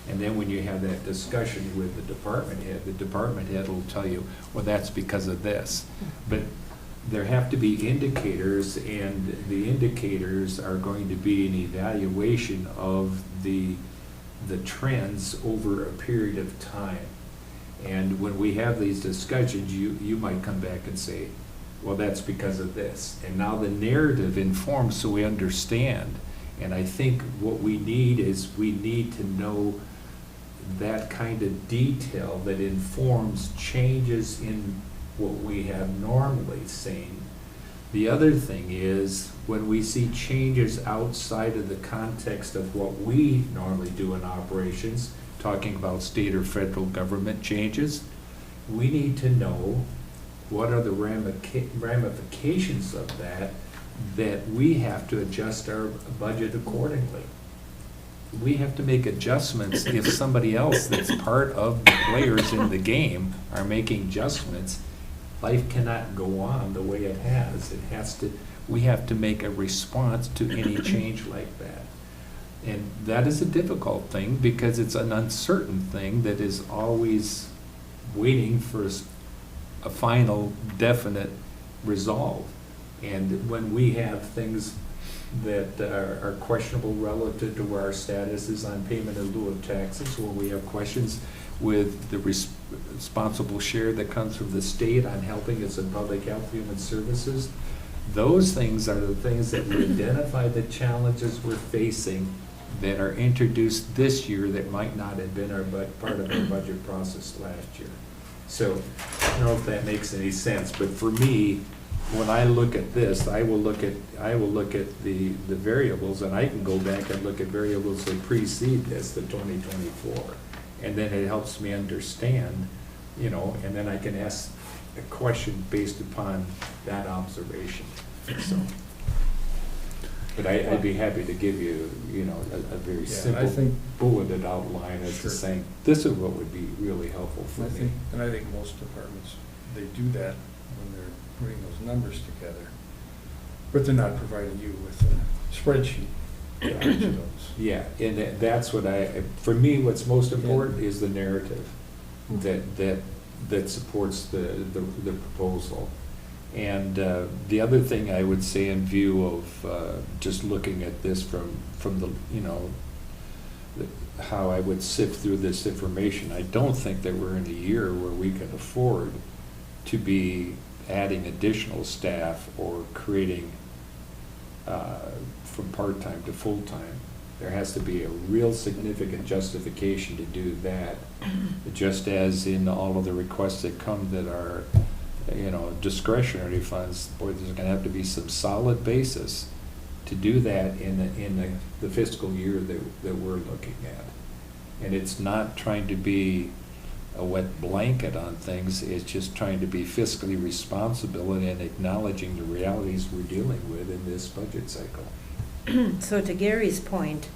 And then when you have that discussion with the department head will tell you, well, that's because of this. But there have to be indicators, and the indicators are going to be an evaluation of the trends over a period of time. And when we have these discussions, you might come back and say, well, that's because of this. And now the narrative informs so we understand. And I think what we need is we need to know that kind of detail that informs changes in what we have normally seen. The other thing is when we see changes outside of the context of what we normally do in operations, talking about state or federal government changes, we need to know what are the ramifications of that we have to adjust our budget accordingly. We have to make adjustments if somebody else that's part of the players in the game are making adjustments. Life cannot go on the way it has. We have to make a response to any change like that. And that is a difficult thing because it's an uncertain thing that is always waiting for a final, definite resolve. And when we have things that are questionable relative to where our status is on payment in lieu of taxes, where we have questions with the responsible share that comes from the state on helping us in public health, human services, those things are the things that we identify the challenges we're facing that are introduced this year that might not have been part of our budget process last year. So I don't know if that makes any sense, but for me, when I look at this, I will look at the variables, and I can go back and look at variables that precede this, the 2024, and then it helps me understand, and then I can ask a question based upon that observation. So, but I'd be happy to give you, a very simple bulleted outline as to saying this is what would be really helpful for me. I think most departments, they do that when they're putting those numbers together, but they're not providing you with a spreadsheet. Yeah, and that's what for me, what's most important is the narrative that supports the proposal. And the other thing I would say in view of just looking at this from the, how I would sift through this information, I don't think that we're in a year where we can afford to be adding additional staff or creating from part-time to full-time. There has to be a real significant justification to do that, just as in all of the requests that come that are, discretionary funds. Boy, there's gonna have to be some solid basis to do that in the fiscal year that we're looking at. And it's not trying to be a wet blanket on things. It's just trying to be fiscally responsible and acknowledging the realities we're dealing with in this budget cycle. So to Gary's point,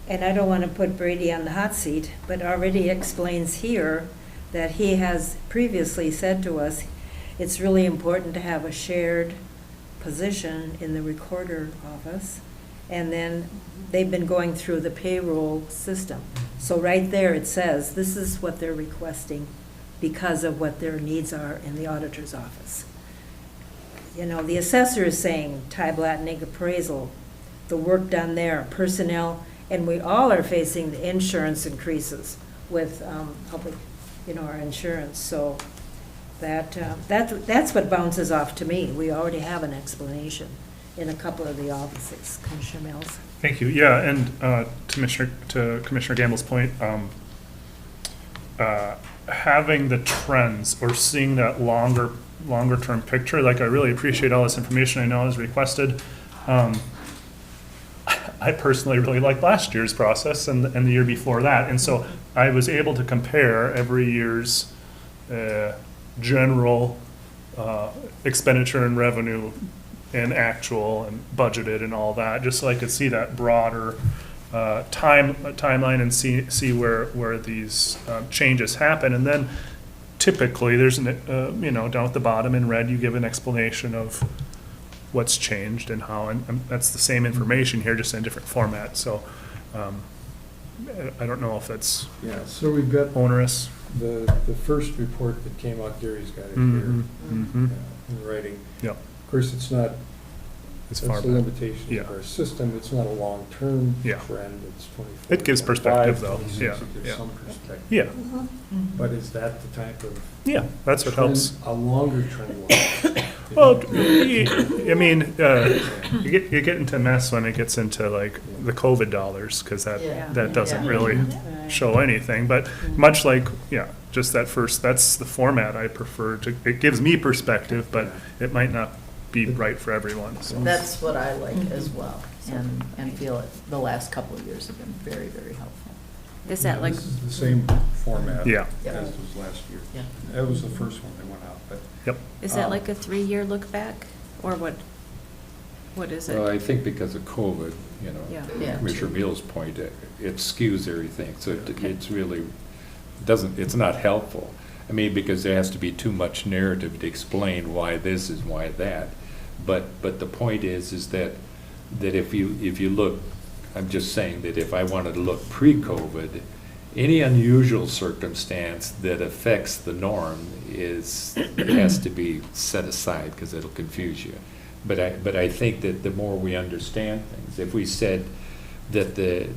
and I don't want to put Brady on the hot seat, but already explains here that he has previously said to us, it's really important to have a shared position in the recorder office. And then they've been going through the payroll system. So right there it says, this is what they're requesting because of what their needs are in the auditor's office. You know, the assessor is saying Ty Blatnick appraisal, the work done there, personnel, and we all are facing the insurance increases with public, you know, our insurance. So that's what bounces off to me. We already have an explanation in a couple of the offices. Commissioner Mills? Thank you. Yeah, and to Commissioner Gamble's point, having the trends or seeing that longer term picture, like I really appreciate all this information I know is requested. I personally really liked last year's process and the year before that, and so I was able to compare every year's general expenditure and revenue and actual and budgeted and all that, just so I could see that broader timeline and see where these changes happen. And then typically there's an you know, down at the bottom in red you give an explanation of what's changed and how, and that's the same information here, just in a different format. So I don't know if that's Yeah, so we've got onerous. the first report that came out, Gary's got it here Mhm. in writing. Yeah, Of course, it's not, it's that's far the back. limitation Yeah. of our system. It's not a long-term Yeah. trend. It's 24. It gives perspective, though. 26. Yeah, It gives yeah. some perspective. Yeah, But is that the type of yeah, that's what trend, helps. a longer trend line? Well, I mean, you get into mess when it gets into like the COVID dollars, because Yeah. that doesn't Yeah. really Right. show anything. But much like, yeah, just that first, that's the format I prefer to, it gives me perspective, but it might not be right for everyone, so. That's what I like as well, and feel it, the last couple of years have been very, very helpful. Is that like, This is the same format Yeah. as was last year. Yeah. That was the first one that went out, but Yep. is that like a 3-year look back? Or what is Well, it? I think because of COVID, you Yeah. know, Yeah. Commissioner Mills' point, it skews everything. So Okay. it's really, it's not helpful. I mean, because there has to be too much narrative to explain why this is, why that. But the point is that if you look, I'm just saying that if I wanted to look pre-COVID, any unusual circumstance that affects the norm has to be set aside, because it'll confuse you. But I think that the more we understand things, if we said that the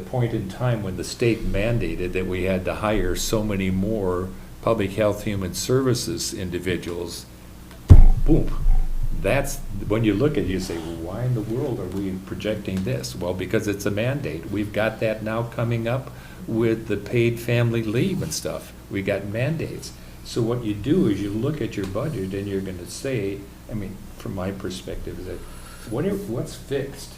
point in time when the state mandated that we had to hire so many more public health human services individuals, boom. That's, when you look at it, you say, well, why in the world are we projecting this? Well, because it's a mandate. We've got that now coming up with the paid family leave and stuff. We got mandates. So what you do is you look at your budget and you're gonna say, I mean, from my perspective, is that what's fixed?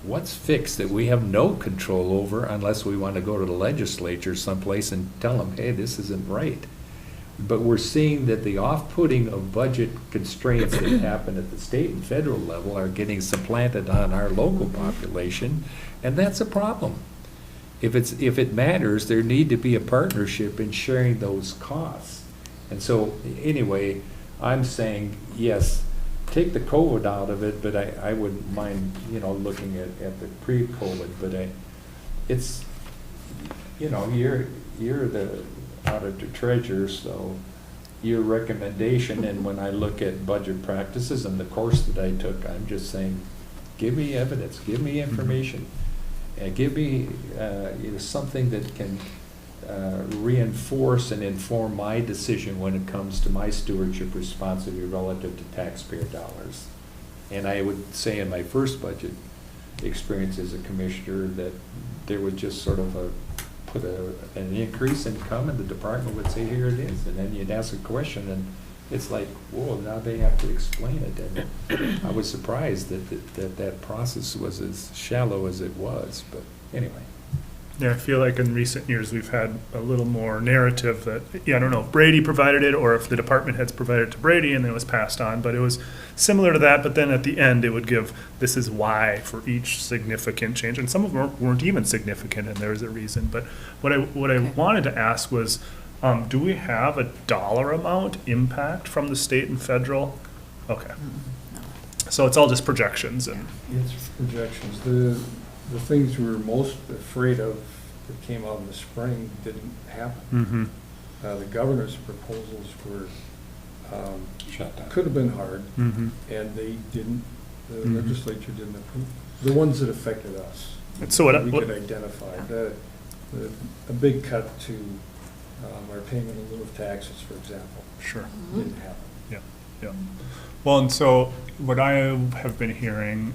What's fixed that we have no control over unless we want to go to the legislature someplace and tell them, hey, this isn't right. But we're seeing that the off-putting of budget constraints that happen at the state and federal level are getting supplanted on our local population, and that's a problem. If it matters, there need to be a partnership in sharing those costs. And so, anyway, I'm saying, yes, take the COVID out of it, but I wouldn't mind, you know, looking at the pre-COVID, but it's, you know, you're the auditor treasurer, so your recommendation, and when I look at budget practices and the course that I took, I'm just saying, give me evidence, give me information, and give me something that can reinforce and inform my decision when it comes to my stewardship responsibility relative to taxpayer dollars. And I would say in my first budget experience as a commissioner that there was just sort of an increase in income, and the department would say, here it is. And then you'd ask a question, and it's like, whoa, now they have to explain it. And I was surprised that process was as shallow as it was, but anyway. Yeah, I feel like in recent years, we've had a little more narrative that, yeah, I don't know if Brady provided it or if the department heads provided it to Brady and then it was passed on, but it was similar to that, but then at the end, it would give, this is why for each significant change, and some of them weren't even significant, and there's a reason, but what I wanted to ask was, do we have a dollar amount impact from the state and federal? Okay. So it's all just projections and, It's projections. The things we were most afraid of that came out in the spring didn't happen. The governor's proposals were, Shut down. could have been hard, and they didn't, the legislature didn't approve. The ones that affected us, and so what, we could identify. A big cut to our payment in lieu of taxes, for example, sure. didn't happen. Yeah. Well, and so what I have been hearing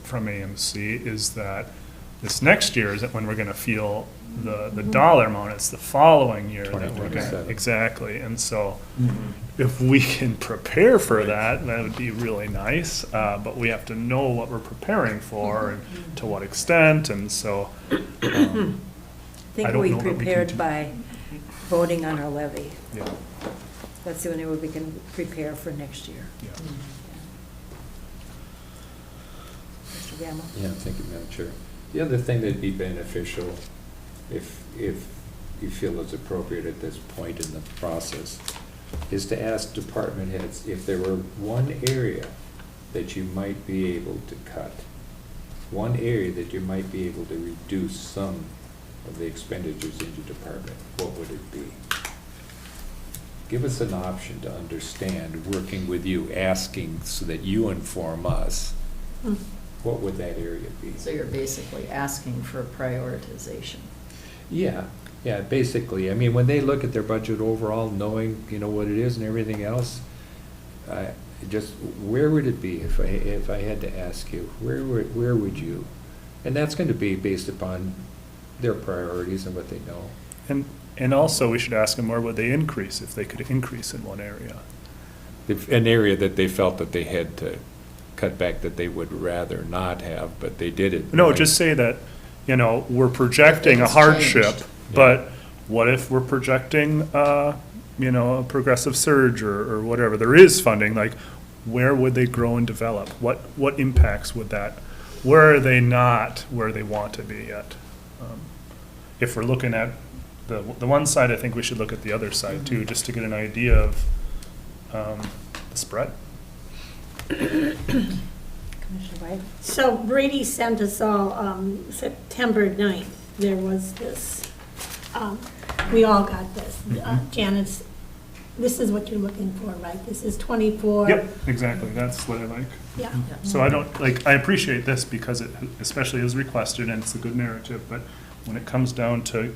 from AMC is that this next year is when we're going to feel the dollar amount. It's the following year that we're going to, 2027. exactly. And so if we can prepare for that, that would be really nice. But we have to know what we're preparing for and to what extent. And so I I think don't we know that we can prepared do- by voting on our levy. yeah, That's the only way we can prepare for next year. yeah. Mr. Gamble? Yeah, thank you, Madam Chair. The other thing that'd be beneficial, if you feel it's appropriate at this point in the process, is to ask department heads if there were one area that you might be able to cut, one area that you might be able to reduce some of the expenditures in your department, what would it be? Give us an option to understand, working with you, asking so that you inform us, what would that area be? So you're basically asking for prioritization. Yeah, basically, I mean, when they look at their budget overall, knowing, what it is and everything else, just, where would it be if I had to ask you, where would you? And that's going to be based upon their priorities and what they know. And also, we should ask them where would they increase if they could increase in one area. An area that they felt that they had to cut back that they would rather not have, but they did it. No, just say that, we're projecting a Things hardship, changed. but what if we're projecting, a progressive surge or whatever? There is funding, like, where would they grow and develop? What impacts would that, where are they not where they want to be yet? If we're looking at the one side, I think we should look at the other side too, just to get an idea of the spread. Commissioner White? So Brady sent us all, September 9th, there was this, we all got this. Janice, this is what you're looking for, right? This is 24. Yep, exactly, that's what I like. Yeah. So I don't, I appreciate this because it especially is requested and it's a good narrative, but when it comes down to,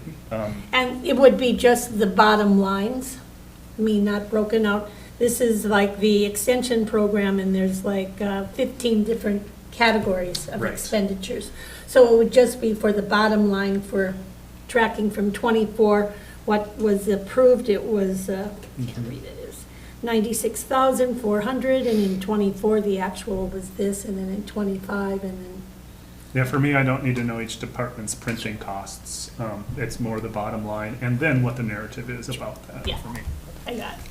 And it would be just the bottom lines, not broken out. This is like the extension program, and there's like 15 different categories of Right. expenditures. So it would just be for the bottom line for tracking from 24, what was approved, it was, I can't read it, is 96,400, and in 24, the actual was this, and then in 25, and then yeah, for me, I don't need to know each department's printing costs. It's more the bottom line and then what the narrative is about that Yeah. for me. I got it.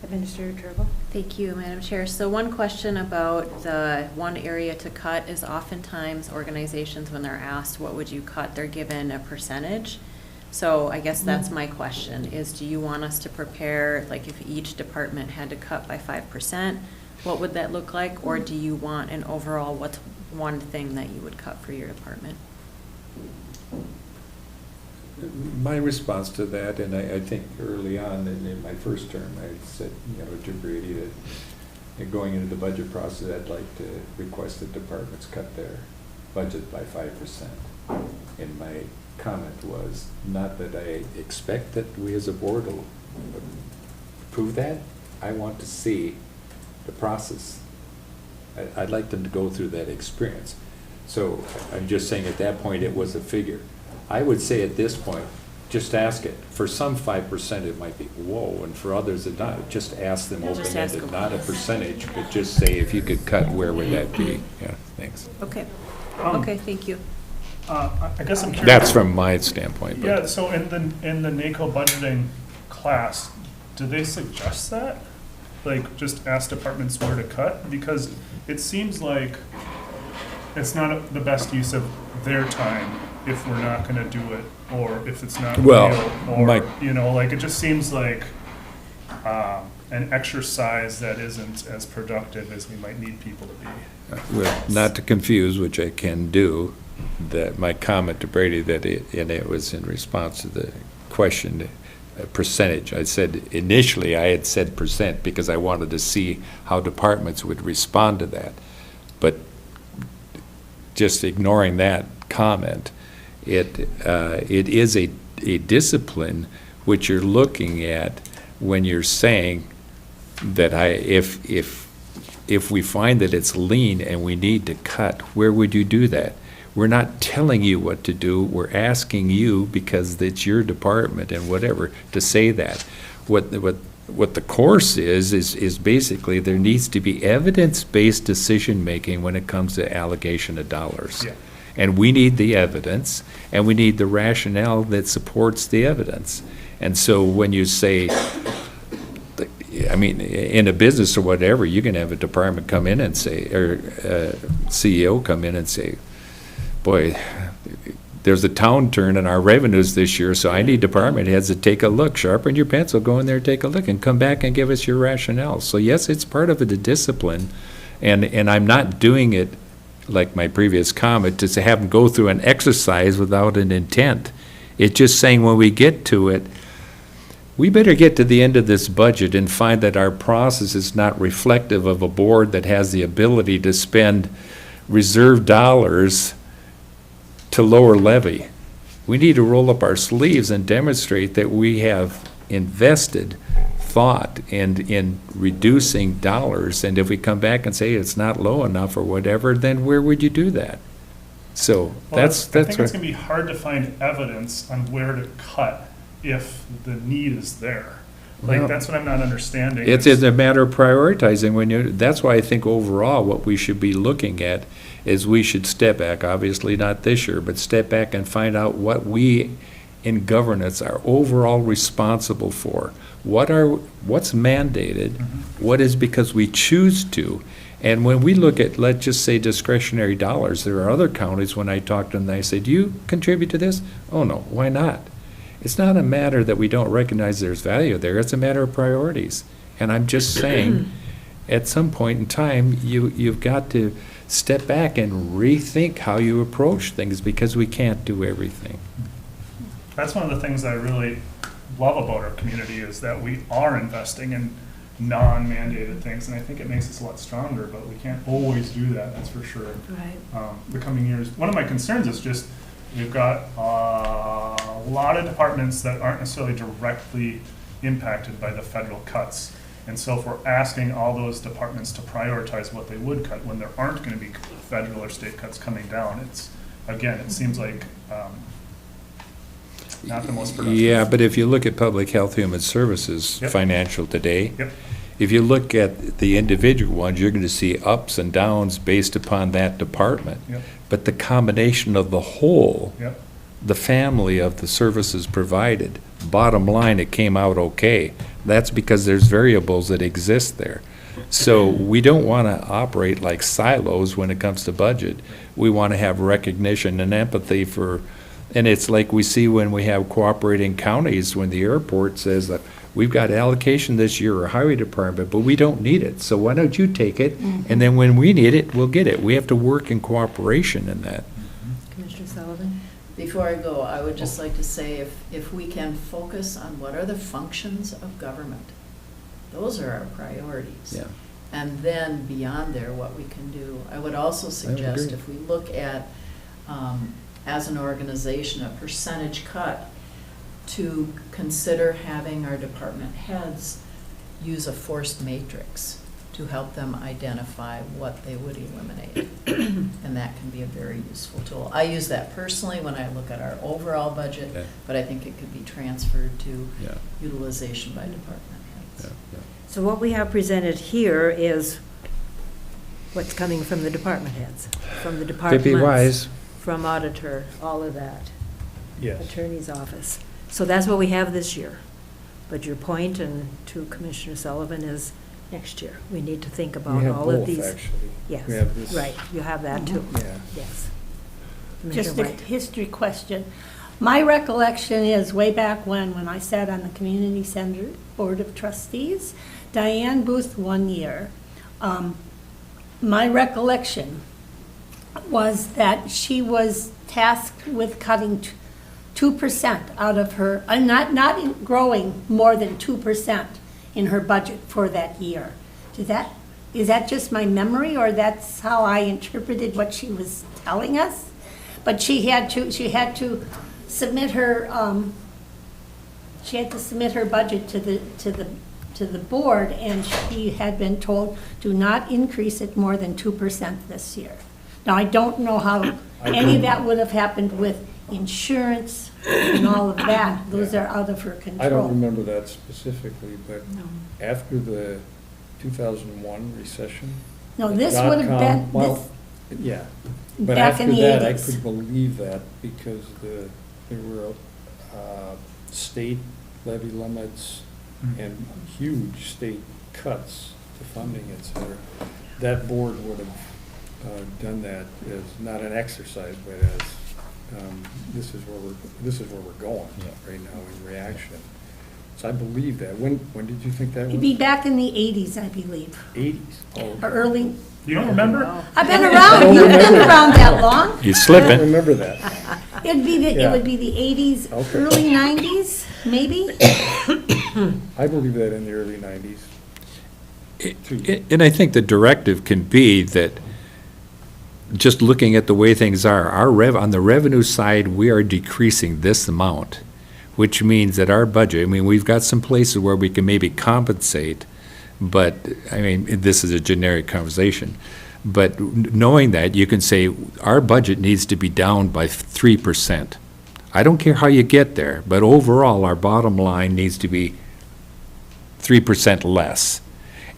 Administrator Turbo? Thank you, Madam Chair. So one question about the one area to cut is oftentimes organizations, when they're asked, what would you cut, they're given a percentage. So I guess that's my question, is do you want us to prepare, like if each department had to cut by 5%, what would that look like? Or do you want an overall, what's one thing that you would cut for your department? My response to that, and I think early on in my first term, I said, to Brady that going into the budget process, I'd like to request that departments cut their budget by 5%. And my comment was, not that I expect that we as a board will approve that. I want to see the process. I'd like them to go through that experience. So I'm just saying at that point, it was a figure. I would say at this point, just ask it. For some 5%, it might be, whoa, and for others, it not. Just ask them Yeah, just ask open-ended, them. not a percentage, but just say if you could cut, where would that be? Yeah, thanks. Okay. Um, Okay, thank you. I guess I'm curious. That's from my standpoint, but. Yeah, so in the NACO budgeting class, do they suggest that? Like, just ask departments where to cut? Because it seems like it's not the best use of their time if we're not gonna do it, or if it's not Well, real, Mike- or, you know, like, it just seems like an exercise that isn't as productive as we might need people to be. Well, not to confuse, which I can do, that my comment to Brady that and it was in response to the question, percentage. I said, initially, I had said percent because I wanted to see how departments would respond to that. But just ignoring that comment, it is a discipline which you're looking at when you're saying that if we find that it's lean and we need to cut, where would you do that? We're not telling you what to do, we're asking you, because it's your department and whatever, to say that. What the course is basically there needs to be evidence-based decision-making when it comes to allocation of dollars. Yeah. And we need the evidence, and we need the rationale that supports the evidence. And so when you say, I mean, in a business or whatever, you can have a department come in and say, or CEO come in and say, boy, there's a downturn in our revenues this year, so I need department heads to take a look, sharpen your pencil, go in there, take a look, and come back and give us your rationale. So yes, it's part of the discipline, and I'm not doing it like my previous comment, to have them go through an exercise without an intent. It's just saying when we get to it, we better get to the end of this budget and find that our process is not reflective of a board that has the ability to spend reserve dollars to lower levy. We need to roll up our sleeves and demonstrate that we have invested thought in reducing dollars, and if we come back and say it's not low enough or whatever, then where would you do that? So Well, that's I think what. it's gonna be hard to find evidence on where to cut if the need is there. Like, Well, that's what I'm not understanding. It's a matter of prioritizing that's why I think overall what we should be looking at is we should step back, obviously not this year, but step back and find out what we in governance are overall responsible for. What's mandated, what is because we choose to. And when we look at, let's just say discretionary dollars, there are other counties, when I talk to them, they say, do you contribute to this? Oh no, why not? It's not a matter that we don't recognize there's value there, it's a matter of priorities. And I'm just saying, at some point in time, you've got to step back and rethink how you approach things, because we can't do everything. That's one of the things I really love about our community, is that we are investing in non-mandated things, and I think it makes us a lot stronger, but we can't always do that, that's for sure. Right. The coming years, one of my concerns is just, we've got a lot of departments that aren't necessarily directly impacted by the federal cuts. And so if we're asking all those departments to prioritize what they would cut when there aren't going to be federal or state cuts coming down, it's, again, it seems like not the most productive. Yeah, but if you look at Public Health Human Services Yep. financial today, Yep. if you look at the individual ones, you're going to see ups and downs based upon that department. Yep. But the combination of the whole, Yep. the family of the services provided, bottom line, it came out okay. That's because there's variables that exist there. So we don't want to operate like silos when it comes to budget. We want to have recognition and empathy for, and it's like we see when we have cooperating counties, when the airport says that we've got allocation this year, or highway department, but we don't need it, so why don't you take it? And then when we need it, we'll get it. We have to work in cooperation in that. Commissioner Sullivan? Before I go, I would just like to say, if we can focus on what are the functions of government, those are our priorities. Yeah. And then beyond there, what we can do. I would also suggest, agree. if we look at, as an organization, a percentage cut, to consider having our department heads use a forced matrix to help them identify what they would eliminate. And that can be a very useful tool. I use that personally when I look at our overall budget, Yeah. but I think it could be transferred to Yeah. utilization by department Yeah, heads. yeah. So what we have presented here is what's coming from the department heads, from the departments. Be wise. from auditor, all of that. Yes. Attorney's office. So that's what we have this year. But your point, and to Commissioner Sullivan, is next year. We need to think about We have all of both, these. actually. Yes, We have this- right, you have that too. Yeah. Yes. Just Commissioner a White. history question. My recollection is way back when I sat on the Community Center Board of Trustees, Diane Booth one year, my recollection was that she was tasked with cutting 2% out of her, not growing more than 2% in her budget for that year. Is that just my memory, or that's how I interpreted what she was telling us? But she had to submit her, budget to the board, and she had been told, do not increase it more than 2% this year. Now, I don't know how any of that would have happened with insurance and all of that. Those are out of her control. I don't remember that specifically, but No. after the 2001 recession. No, this would have been, Well, yeah, but back after in the that, I 80s. could believe that because there were state levy limits and huge state cuts to funding, et cetera. That board would have done that as not an exercise, but as this is where we're going right now in reaction. So I believe that. When did you think that it'd was? be back in the 80s, I believe, 80s. or early. You don't remember? I've been around, you've been around that long. You I don't slipping. remember that. It would be the 80s, Okay. early 90s, maybe? I believe that in the early 90s. And I think the directive can be that, just looking at the way things are, on the revenue side, we are decreasing this amount, which means that our budget, I mean, we've got some places where we can maybe compensate, but, I mean, this is a generic conversation. But knowing that, you can say, our budget needs to be down by 3%. I don't care how you get there, but overall, our bottom line needs to be 3% less.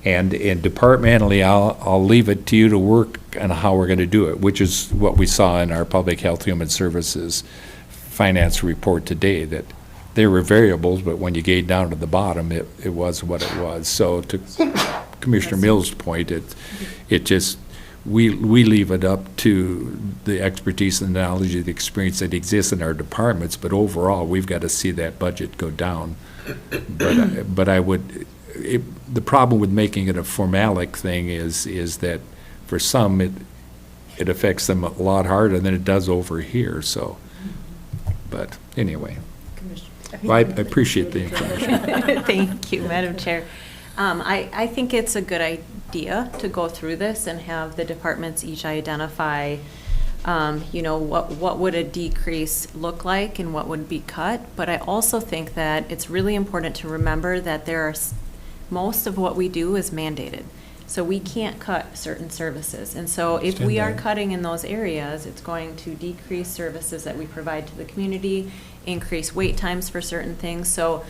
And departmentally, I'll leave it to you to work on how we're going to do it, which is what we saw in our Public Health Human Services finance report today, that there were variables, but when you get down to the bottom, it was what it was. So to Commissioner Mills' point, it just, we leave it up to the expertise and knowledge and the experience that exists in our departments, but overall, we've got to see that budget go down. But I would, the problem with making it a formalic thing is that for some, it affects them a lot harder than it does over here, so. But anyway, well, I appreciate the information. Thank you, Madam Chair. I think it's a good idea to go through this and have the departments each identify, what would a decrease look like and what would be cut. But I also think that it's really important to remember that most of what we do is mandated. So we can't cut certain services. And so if we are cutting in those areas, it's going to decrease services that we provide to the community, increase wait times for certain things. So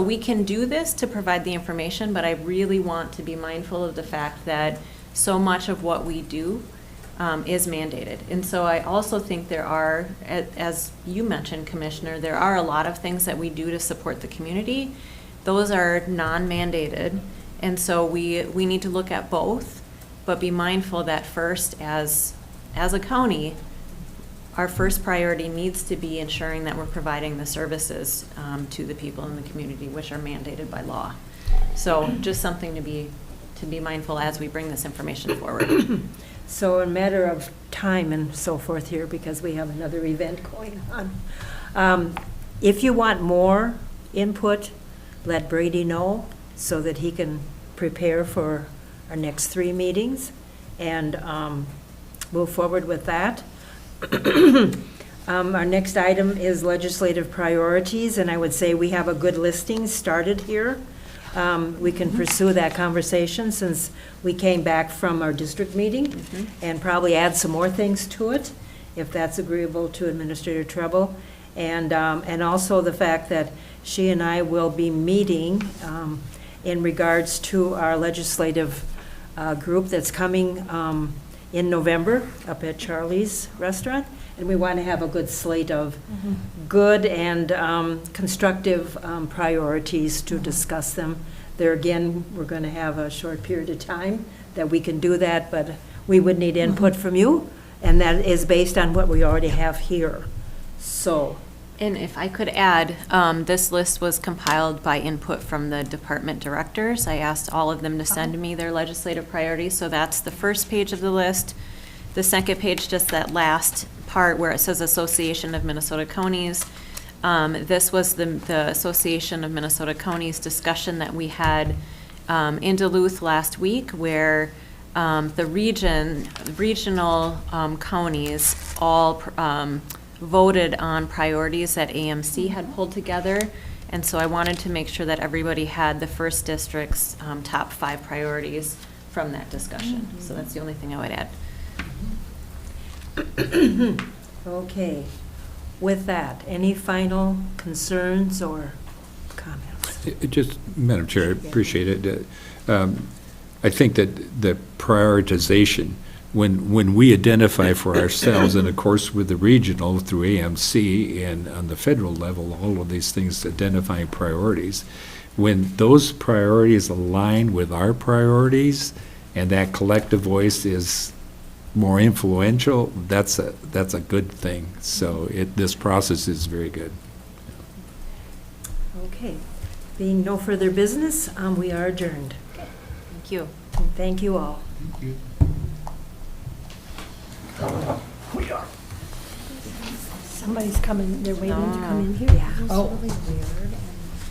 we can do this to provide the information, but I really want to be mindful of the fact that so much of what we do is mandated. And so I also think there are, as you mentioned, Commissioner, there are a lot of things that we do to support the community. Those are non-mandated. And so we need to look at both, but be mindful that first, as a county, our first priority needs to be ensuring that we're providing the services to the people in the community, which are mandated by law. So just something to be mindful as we bring this information forward. So in matter of time and so forth here, because we have another event going on, if you want more input, let Brady know so that he can prepare for our next 3 meetings and move forward with that. Our next item is legislative priorities, and I would say we have a good listing started here. We can pursue that conversation since we came back from our district meeting and probably add some more things to it, if that's agreeable to Administrator Treble. And also the fact that she and I will be meeting in regards to our legislative group that's coming in November up at Charlie's Restaurant. and we want to have a good slate of good and constructive priorities to discuss them. There again, we're going to have a short period of time that we can do that, but we would need input from you, and that is based on what we already have here. So, And if I could add, this list was compiled by input from the department directors. I asked all of them to send me their legislative priorities, so that's the first page of the list. The second page, just that last part where it says Association of Minnesota Counties. This was the Association of Minnesota Counties discussion that we had in Duluth last week, where the regional counties all voted on priorities that AMC had pulled together. And so I wanted to make sure that everybody had the first district's top 5 priorities from that discussion. So that's the only thing I would add. okay. With that, any final concerns or comments? Just, Madam Chair, I appreciate it. I think that the prioritization, when we identify for ourselves, and of course with the regional through AMC and on the federal level, all of these things identifying priorities, when those priorities align with our priorities and that collective voice is more influential, that's a good thing. So this process is very good. Okay. Being no further business, we are adjourned. Thank you. And thank you all. Somebody's coming, they're waiting to come in here. Yeah. Oh. Really weird.